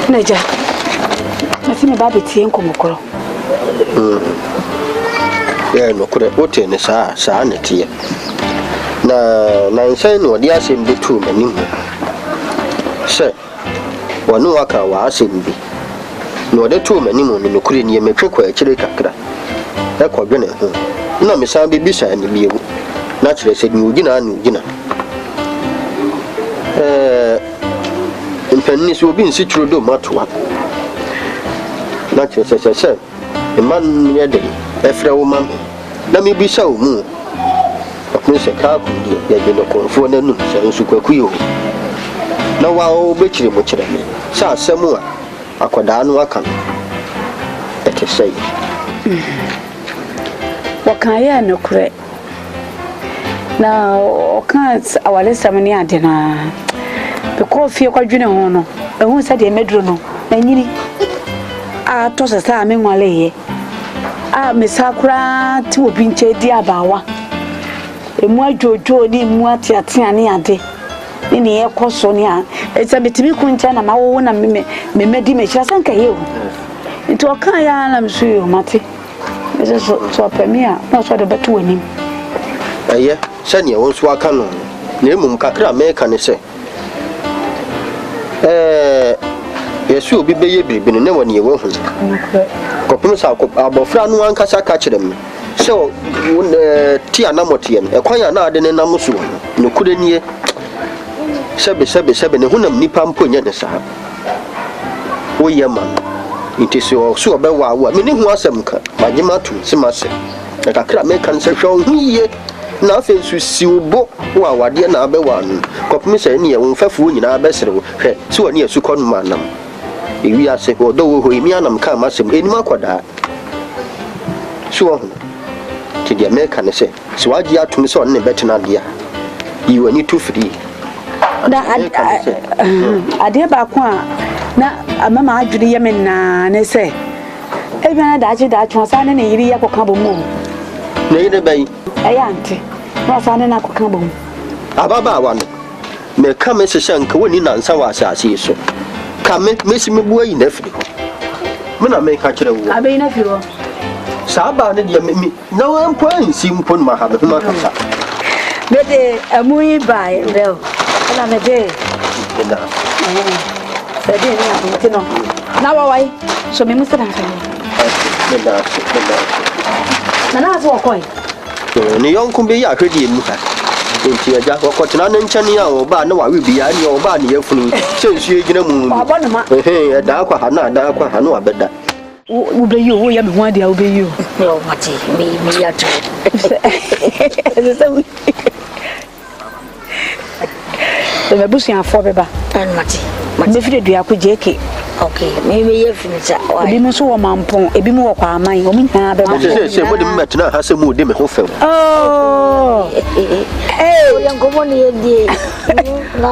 naja ati me ba betie nkomo koro no kure wote ne saa ne tie na nsan no de asem de tu manim se wonu aka wa asem bi no de tu manim no kure ne metwe kwa akire kakra e ko dwene ho na me san bi bisa ne biewu naturally said you gina in pennies will be in situ do matwa naturally said a man near day after woman let me be so moo Miss Akan Twi had been a conform and Suquio. Now I'll bet you much. Sa Samoa, Akwadaa Akan. Let us say. What can I no correct? Now, can't our list of many dinner because fear quadrino honor. I won't say the medrono. And you toss a time in Malay. Miss Sakura to pinche diabawa. Moi Jojo ni mwati atiani ade ni ekoso ni a esa metimi kunta na ma wo na me medi me chira sanka ye o nti o kan ya na msu yo mate esa so pemia na so de beto anim aye sani won so aka no na emum kakra me ka ne se yesu obi beye biribi ne woni ye wo hu kopim sa abofra no ankasa ka kire me so tia na motien e kwanya na ade ne namuso no kurenie sebe ne hunam nipa mponye ne sa wo yema nti so be wa me ne hu asem ka magema to simase e kakra me kan se hwo hu ye na afa su siubo wa wade na abewa no kopim se ne ye wo mfafu nyina abesere wo hwe so ne asu konu manam ewi ase odo wo imi anam ka masem enima Akwadaa so to the American say, so I get to me so on the better idea. You need to free. I dear Bakwa, now a mamma, I do the Yemen, and say, even that was an area for Cabo Moon. Nay, the bay, I auntie, was an Akuapem. Ababa one may come as a shank winning on Sawasa, so come, Miss Mbuay nephew. When I make her, I mean, if you Saba ne me no one point simpon ma ha be ma kasa me de amui bai bel ala me de na se de ni ati no na wa wai so me musta dan fa na so ko ni yonku be ya hwedi mu ha nti aja ko tena ne nchane a oba na wa wi bia ni oba ne yafunu sensu egina mu baba no ma da akwa ha na da akwa ha no abeda ube yo ya me ho dia ube yo no mati me ya to me busu afo beba mati me fi de akwa jeke okay me ye finita ebi mo so wo mampon ebi mo wo kwa aman o mu nya beba se mo de metna ha se mu de me ho fam yan ko mo ni die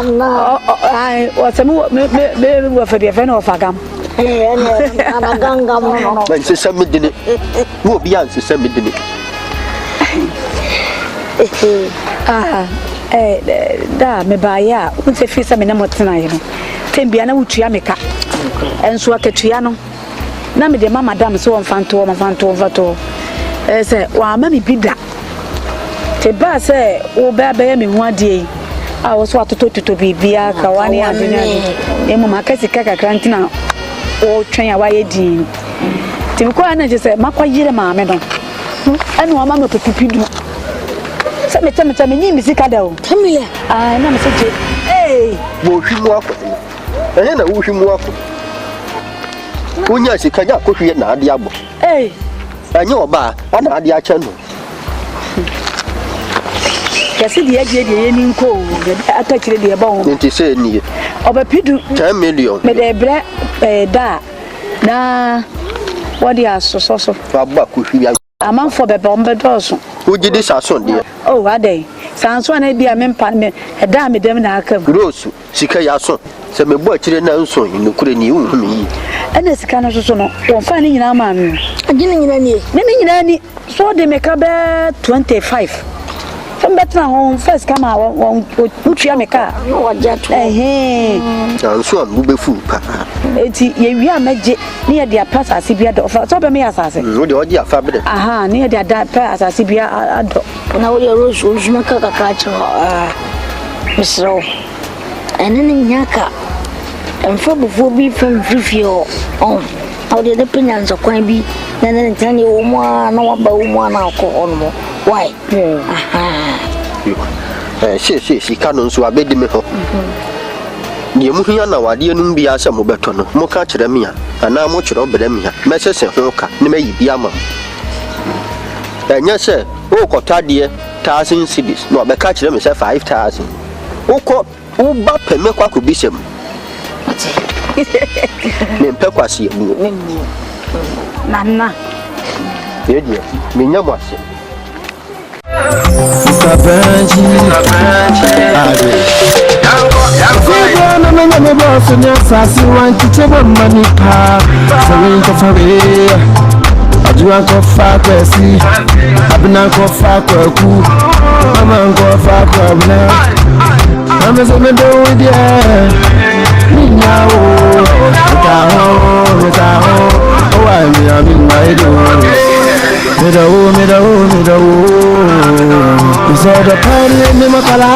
na ai o se mo me wo fa de fa na o fa gam ana ganga mo no ben se samedine wo bi an se samedine da me ba ya o se fi sa me na motena ye no tembia na wutua meka enso akatua no na me de mama dam so won fanto vato se wa ma mi bida te ba se wo ba ba ya me hu ade a wo so atoto bibia ka wani adenya e mo makasi kaka krantina o twen ya waye din ti ko ana je se makwa yire ma me don anu wa ma me pepipidu se me teme nyi mi sika da o tamile na me se je wo hwimu akọ na wo hwimu akọ onya sika nya ko hwie na ade abo anya oba ana ade acha no kesi de ye ni nko atachire de ba ho nti se ni obapidu 10 million me de bre da na what dia so ba ko hwie amanfo beba ombe doso ugidi sason de oh adai sanso na bia me mpa me da me dem na aka gross sika ya so se me bo akire na nso ni kure ni hu mi yi ana sika na so no won fa ni nyina ma me agine nyina ni so de me ka be 25 from better home first come out won utua me ka waja to anso am bu be fu pa eti ye wi amaje ni ye dia pass asibia do so be me asase wo de oji afa be ni ye dia da pass asibia ado na wo ye rosu juma ka cho misro enene nyaka emfa bufo bi fam frifio how de penya nso kwan bi na ntani wo mu na wa ba wo mu na ko onmo why si canon so abedi me ho ye mu hia na wade no bia se mo beto no mo ka kire me ana mo kire obere me ha mesese ho ka ne mayi bia ma enya se o kotade 1000 cedis no be ka kire me se 5000 o ko o ba peme kwa ko bisem me mpe kwase ebu nana ye dia me nya mwase I'm boss and yes, I see one to table money pa. So we go for it. I do not go far crazy. I've been not go far cool. I'm on go far now. I'm a seven do with ya. Me now. Oh, I'm in my door. Me da you saw the party in the Makala.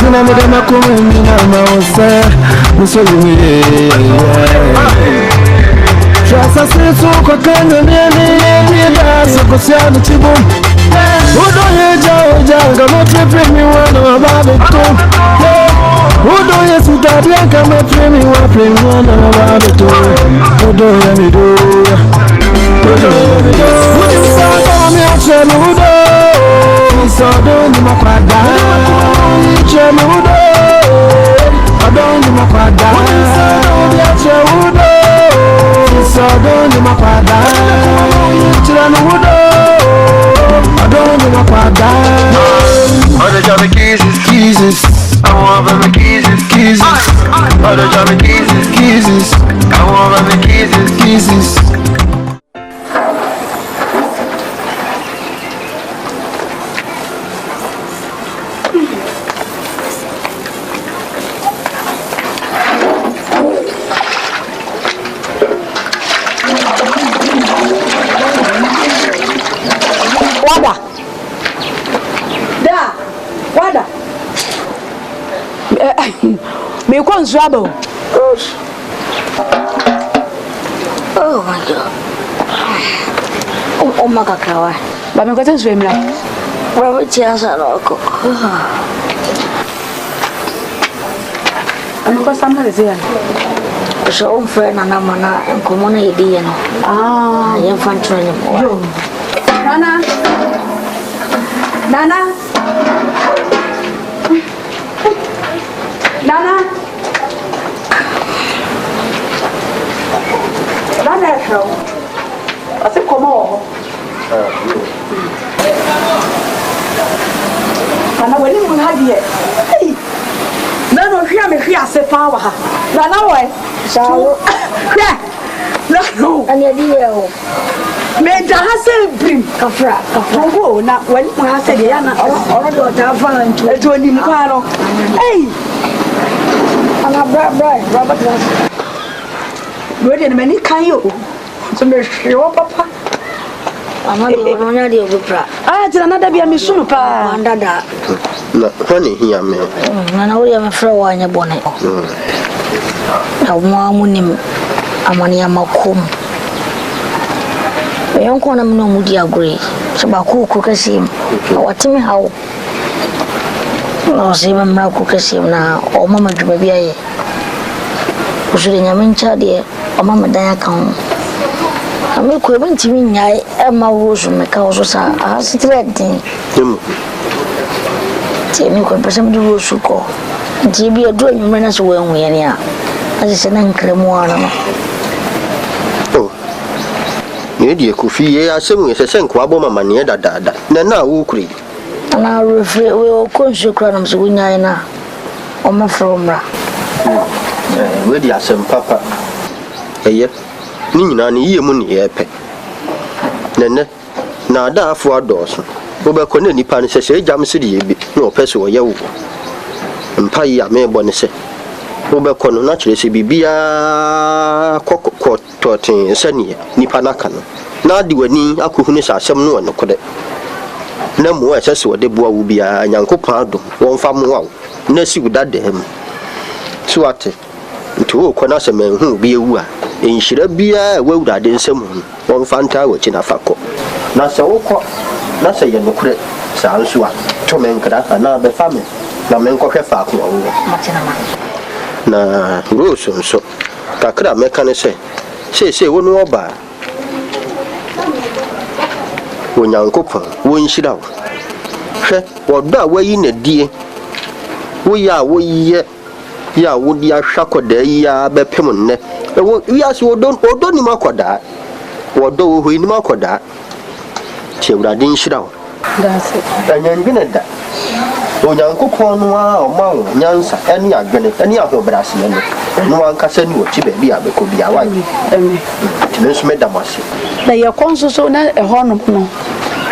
When I made a macum in my house, we saw you. Just as I saw Akan and that's a question to you. Who don't you judge? I'm not tripping me one about it. Who don't you see that I come up to me one about it? Who don't you do? Sodoni makwada chemudo adoni makwada chemudo sodoni makwada chemudo adoni makwada other job keys I want the keys other job keys I want the keys me kon swabo oh my god oh my god ba me ko tan swemla bro tia sa no ko ano ko samna zia so friend na mana ko mona idea no yan fan training yo nana show. I said, come on. And I went in had yet. Hey, no, hear me here, say power. No, way. So, no, and your deal. May the hustle bring Kafra. Now, when I said, Yana, or daughter, to him, hey, and I brought Robert. Ready and many can you? To make sure, Papa. I'm not the opera. I did another be a mission, Papa. Under that. Honey, here, man. I know you have a flower in your bonnet. I want him. I'm on your macum. I don't want him no moody agree. So, Baku cook him. What tell me how? No, see him now cook him now, or Mamma to be a. Should in your main child, dear, or Mamma Diakan. I make women to me, I am my rose from the cows. I was threatening. Tell me, what person do you go? GB a drawing menace when we are near. As an uncle more. Oh, you could I assume it's a same quabble mania that Nana who creed. And I'll refer we all conscious crimes when I know. Or my from where the assem papa. Eh, Nina, ye money epe. Nene, now that for doors. Over Conny Pan says, Jam City, no person or you. And Paya may bonnet. Over Cono naturally be a cock 13 Senia, Nipanakan. Now do any Akuhunis are some no one could. No more as what the boy will be a young copado, one farm wow. Nessie would add him. Swat to Conasa men who be a woo. In should be a well that in some one fanta which in a faco. Nasa Oko, Nasa Yanocret. Sansua, Tomenkra, and now the family. Lamenko Faku. Na Rose, so Takra mekane say, one more bar. When young couple, when she out. What that way in a dear? We would ya shako de ya be pemone. We ask you don't ni Akwadaa. What do we in Akwadaa? Children didn't shit out. That's it. And you're gonna that. When young couple or Mount Yansa, any are gonna any other Brazilian. No one can send you a chibi, could be a wife. Miss Medamasi. Na your consul na a horn no.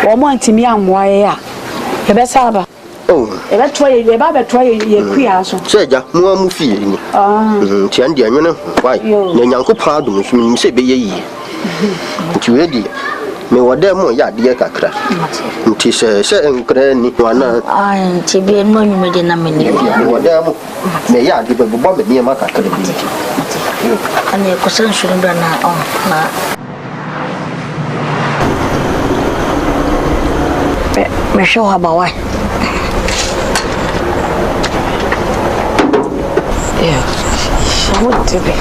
Woman Timmy and why? Ebesaba. Oh, eba try ye kwiaso. Seja, mo amufi ni. Tiandi anwene, why? Na Nyankopɔn adom so mi se be ye. Nti we di. Me wode mo ya de kakra. Nti se enkra ni wana. Nti be no nyume de na me ni. Me wode mo. Me ya de be bo me ni ma kakra bi. Ane ko sensu ndo na na. Me show about why. Yeah, what to be?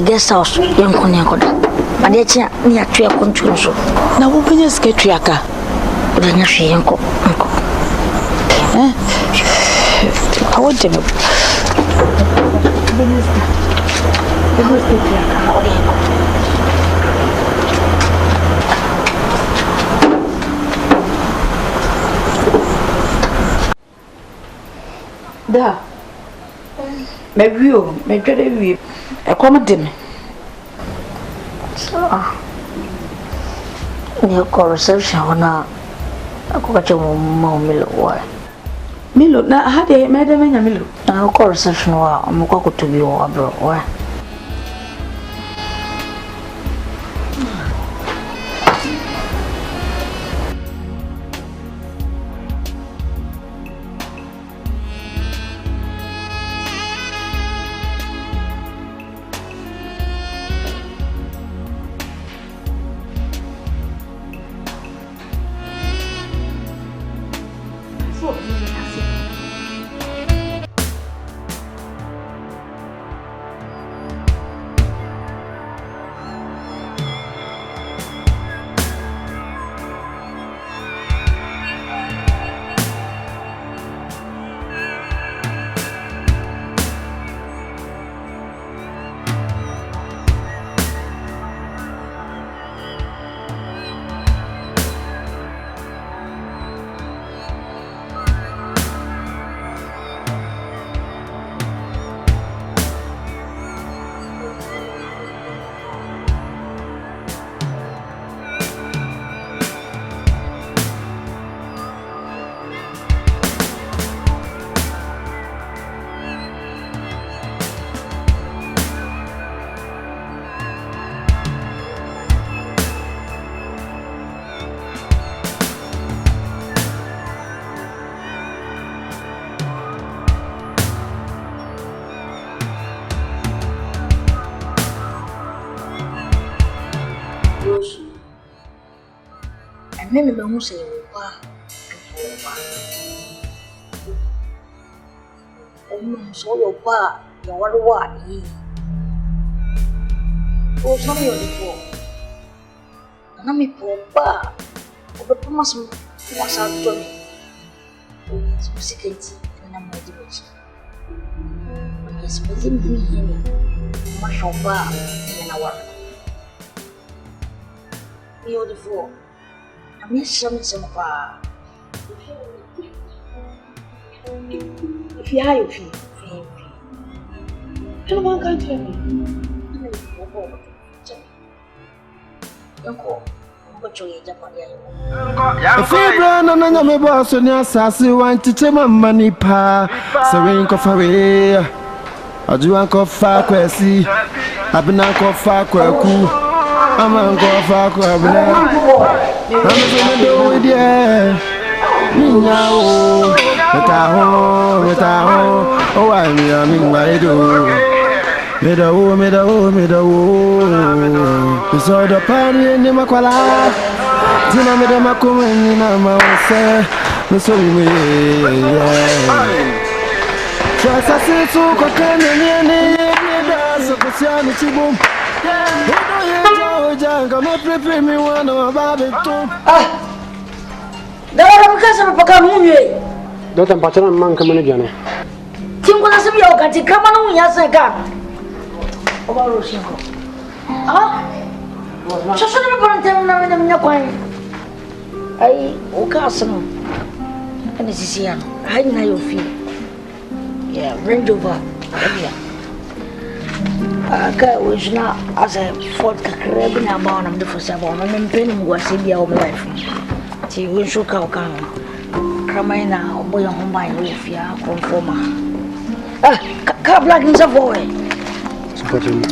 Guest house, young Konyakoda. But it's near to a control. Now, open your skate to Yaka. Then you're uncle. I want to be. Da. Maybe you, maybe accommodate me. So, you call reception or not? I got your mom, Milo. Milo, now how do you madam and Milo? I call reception or I'm going to be over, bro. Why? And then the moon say, so your pa, your what? Oh, some of you before. And I'm a poor pa. Over promise was out to me. It's secret, and I'm ready with you. But yes, within me, much of bar in an hour. Beautiful. I miss some bar. If you are your feet, no one can tell me. If you run on your boss on your sassy, want to take my money, pa, so we ain't go away. I do uncle far quessy. I've been uncle far quaku. I'm uncle far quabu. I'm going to do with you. With our home, oh, I'm young, I do. It's all the party in the Makwala. Tina me the Makum in my say. No sorry me. Just I say to Akan so Christian Chibum. Come up prepare me one of about it too. Dawa mkasa mpaka munye. Dota mpachana man kama ni jana. Tingo na sibi wakati kama na unyasa ka. Obaro shingo. Sasa ni mpaka na mnya kwa. Ai ukasa no. Ani sisi yana. Hai na yofi. Yeah, Range Rover. Yeah. Aka ujina asa Ford kakrebi na ambao na mdefu saba. Mpeni mguasibia ome wife. Ti winshuka ukano. Kama ina oboya homba yofia konfoma. Ka black nza boy. Support him.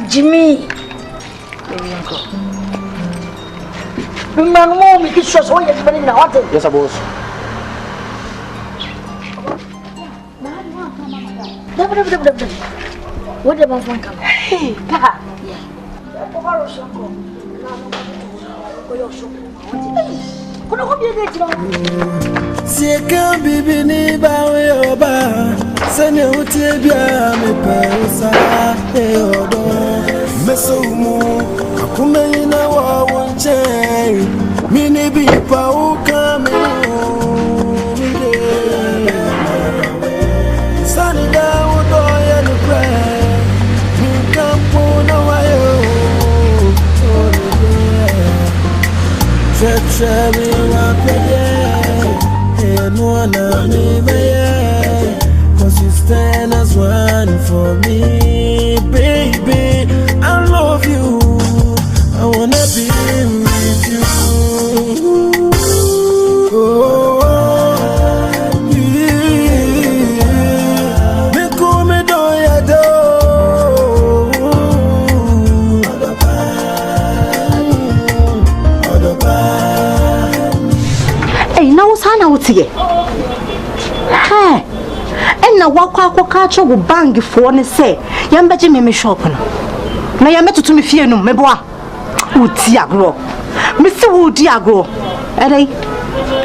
Jimmy. Ebianko. Bimang mo mi kisho so ya bani na wate. Yes boss. Dab. What the man phone come? Hey, pa. Yeah. Obaro shanko. Kuna kubye deti no. Sieka bibi ni bawe oba. Sene utie bia me pensa odo. Meso mu akume ina wa wonche. Mini bi pa ukame. Sani da udo ya ni pre. Mi kampo na wayo. Chemi wa pede, and one of me, cause you stand as one for me, baby. I love you, I wanna be with you. Oh, yeah. Me come do ya do. Sana utie na wakwa kacho go bang fo ne se yambeje me shop no na yametutu me fie no meboa uti agro me se udi agro edey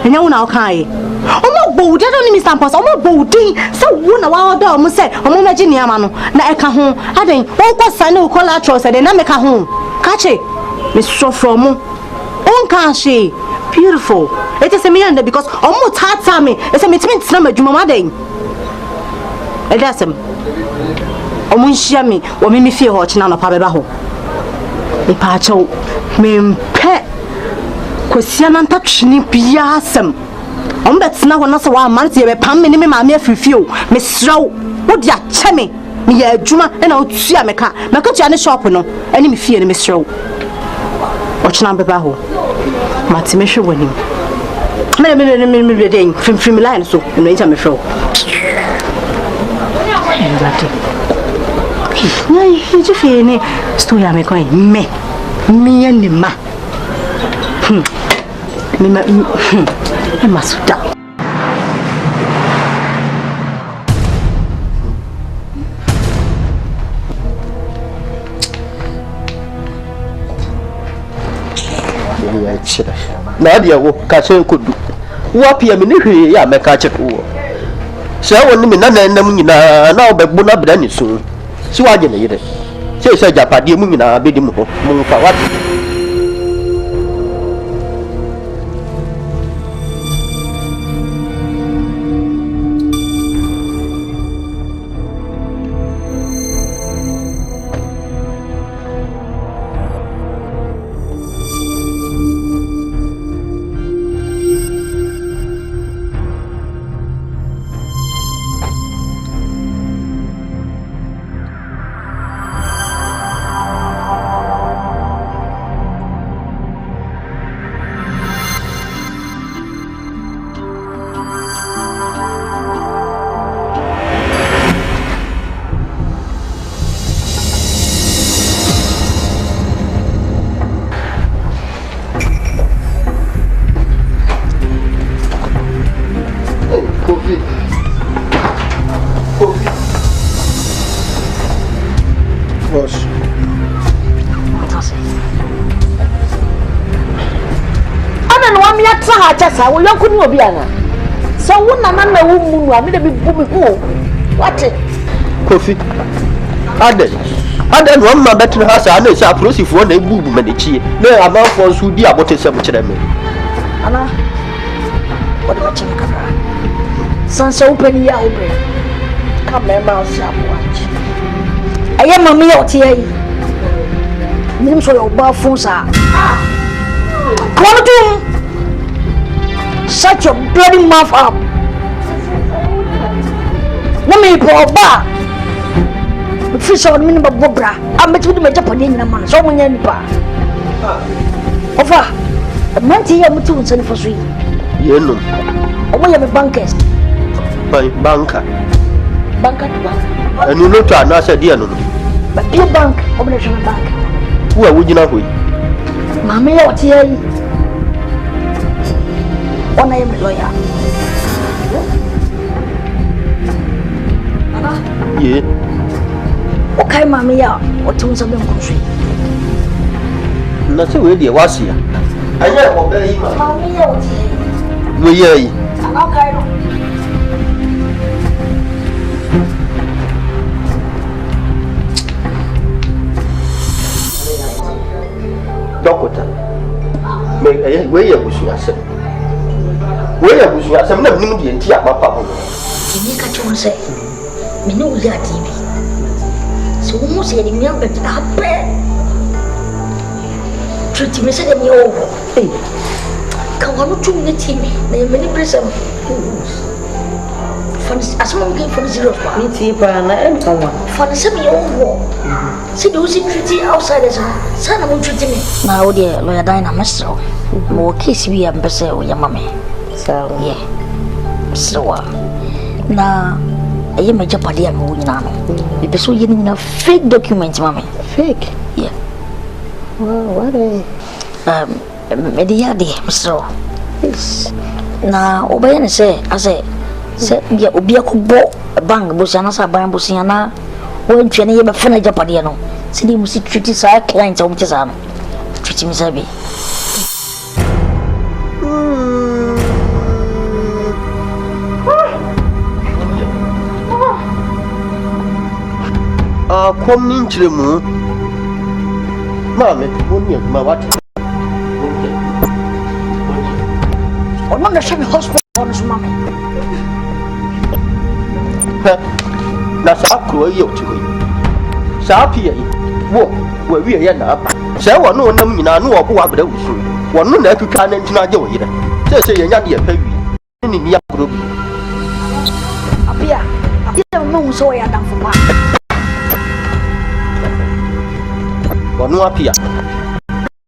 enya wona okai omo bodi do ni Mr. Pass omo bodi se wo na wa oda omo se omo meji ni ama no na eka ho aden won kwa sane o collateral se de na meka ho kache me so from on kan she beautiful. It is a million because almost hard time. It's a meeting na madwuma den. Edasem. Omunhia me, wo me fie ho china no pa beba ho. Me pa chaw me mpe kosia na ntatwene bia asem. Ombetsena ho na so wa man tie be pam me me maame afifio. Me sraw wo dia cheme. Me ya adwuma na wo tua me ka. Me ka tua ne shop no. Ani me fie ne me sraw. O china beba ho. Mati me hwe wani. Me den film line so no incha me show. Nai hiji fini story ame ko me ni ma. Me masuda. Na dia wo ka se kodu wo pia me ne hwe ya me ka che wo se woni me na nam nyina na obegbu na bra ni so si wa je ne yire se japade mu nyina bedi mu ho mu fa wa Saha chasa wo yanku ni obi ana. So wo na wo mu nu amede bi bu mi ho. What? Kofi. Aden wo ma betre ha sa na sa prosifo na ebubu medichi. Na amanfo nso di abotesem kire me. Ana. What do you think? Sansa open ya open. Come member sharp watch. Aye mama ya otie yi. Nim so yo ba phone sa. Come to shut your bloody mouth up. No me po ba. Fish on me ba bobra. Am betu me japade nyina man. So munya nipa. Ofa. Manti ya mutu nsani for sweet. Yenu. Omo ya me bankers. Banker. Banker to bank. And you know to another dear no. But your bank, operation bank. Who are you now? Mammy, what here? One I am a lawyer. Yeah. Okay, mammy, what to some country? Not so really was here. I never obey him. Mammy, what here? We are. Okay. Doctor, me where you was yourself. Where you was yourself, never knew the entire papa. You catch on say, me know that TV. So almost said him young, but happy. Treat me said me over. Hey, come on to the TV, they many present. As someone came from 0 Me tea, and come on. For the same over. See those treaty outsiders, son of treating me. Now, dear lawyer Dynamist, more kiss we have better with your mammy. So, yeah. So, now, I am a Japadi and moving on. You pursue getting a fake document, mammy. Fake? Yeah. Well, what a media, dear, so. Yes. Now, obey say, I say, yeah, Obia could bo a bang, Busiana, Bambusiana. When you never find a Japadiano, see him see treaty sire clients of Tizan. Treat him Sabi. Come into the moon. Mammy, won't you, my what? Or not the same hospital on his mammy. That's a cruel you to me. Sapi, what we are now. Say, one no one, you know, who are the one no neck to can into my door either. Say, you're not the baby. Any near group. Apia, I don't know so I am done for one. Or no appear.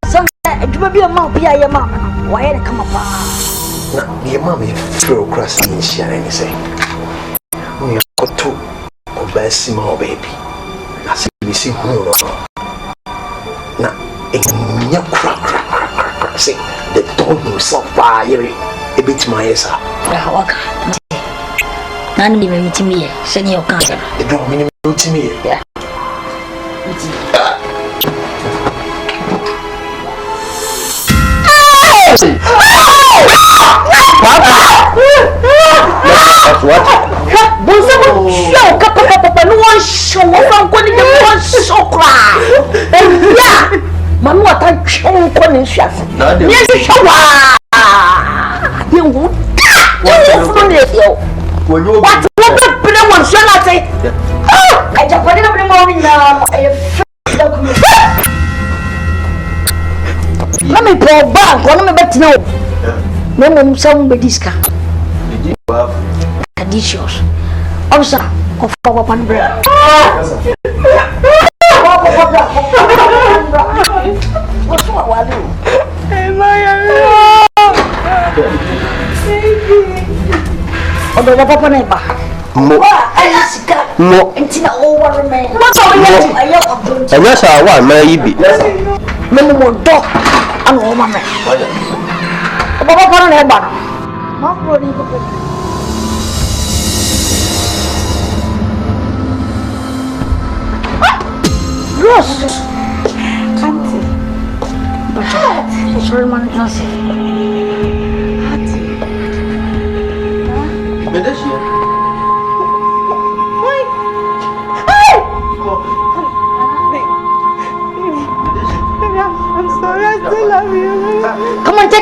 Some it will be a mouth, Pia, your mamma. Why did come up? Your mammy throw across the share anything. We got to obey small baby. I see we see who now in your crack. See, the dog will so fiery a bit my answer. None of them to me, send your cancer. The dog meaning to me. Yeah. What? Show Papa, no one show from calling the one so cry. Yeah, Mamma, I show calling shots. Yes, shower. You would what will one shall I say? I just put it up in the morning now. Let me pour back, let me bet no. No, somebody's car. Conditions. Also, of Papa Pandra. What's what I do? Oh, the Papa Neighbor. No, it's in over man. and yes, I want maybe. No more dog and woman. Papa Neighbor. Not really. Yes. Auntie. But sorry, man.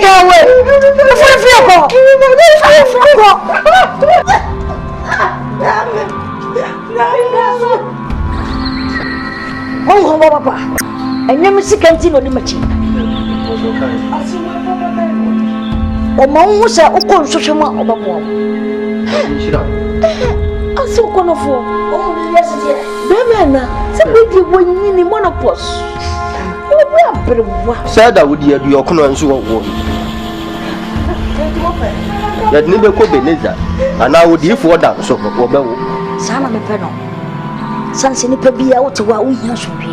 go away. Oh, Papa, and never see canteen or the machine. O mama say o kon so shema obabo. Aso kono fo. O yes dear. Bebe na, se we di wonyi ni monopause. O bu abrewa. Say that would you do kono nso wo. That ni be ko beneza. Ana wo di fo da so wo be wo. Sana me pe no. Sanse ni pe bia wo te wa wo hia so wi.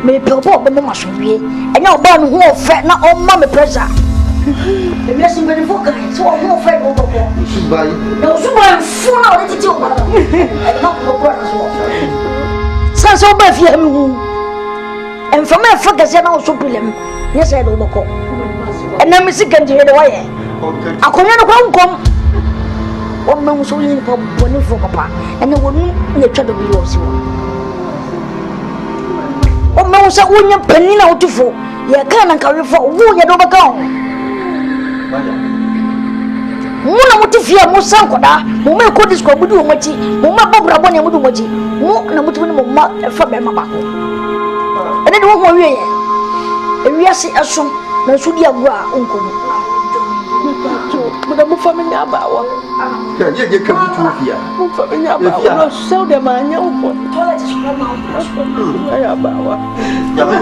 Me pe obo be mo so wi. Enya oba no ho ofe na o ma me pressure. The blessing very focus. So I'm more afraid of the Subai. No, Subai, full out of the two. And not the brothers. Sans so bad for him. And from my focus, I also bill him. Yes, I don't know. And I'm sick and hear the way. I couldn't come. One man was only one for Papa, and the woman in the trouble was you. One man was a woman penny out to four. You can't carry for who you don't go. Muna mutifia musa nkoda mo me ko disco budu o machi mo ma bobra bone mudu machi mo na mutu ni mo ma fa be ma ba ko ene de wo ho wie e wiase aso na so di agua onko mo da mo fa me nya ba wa ye ka butu fia mo fa me nya ba wa so de ma nya wo toilet so ma ya ba wa ya me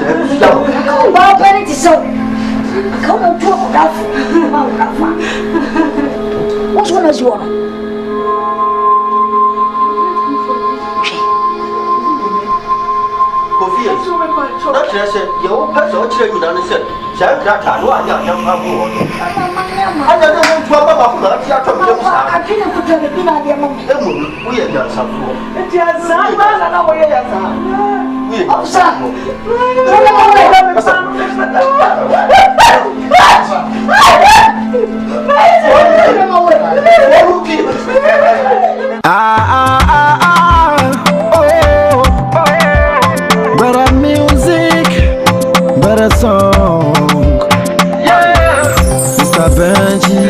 ba pa ni ti so come on to that what's one as you are Kofi na kire se ye wo pa so kire nyina ne se sha kra ta no anya anya fa mu wo anya de mo tuwa baba ko na ti ato me mu sa a kina ko tele bi na de mo emu wo ye nya sa fu ti azan ba na wo ye ya sa wo ye nya sa fu Better music, better song. Yeah, Mr. Benji.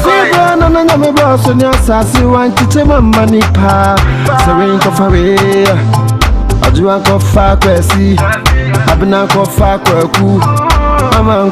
Fibra na na me boss on your sassy want to take my money pa. Serene coffee. I do want to fuck kwesi. Abna ko fa kwaku. Mama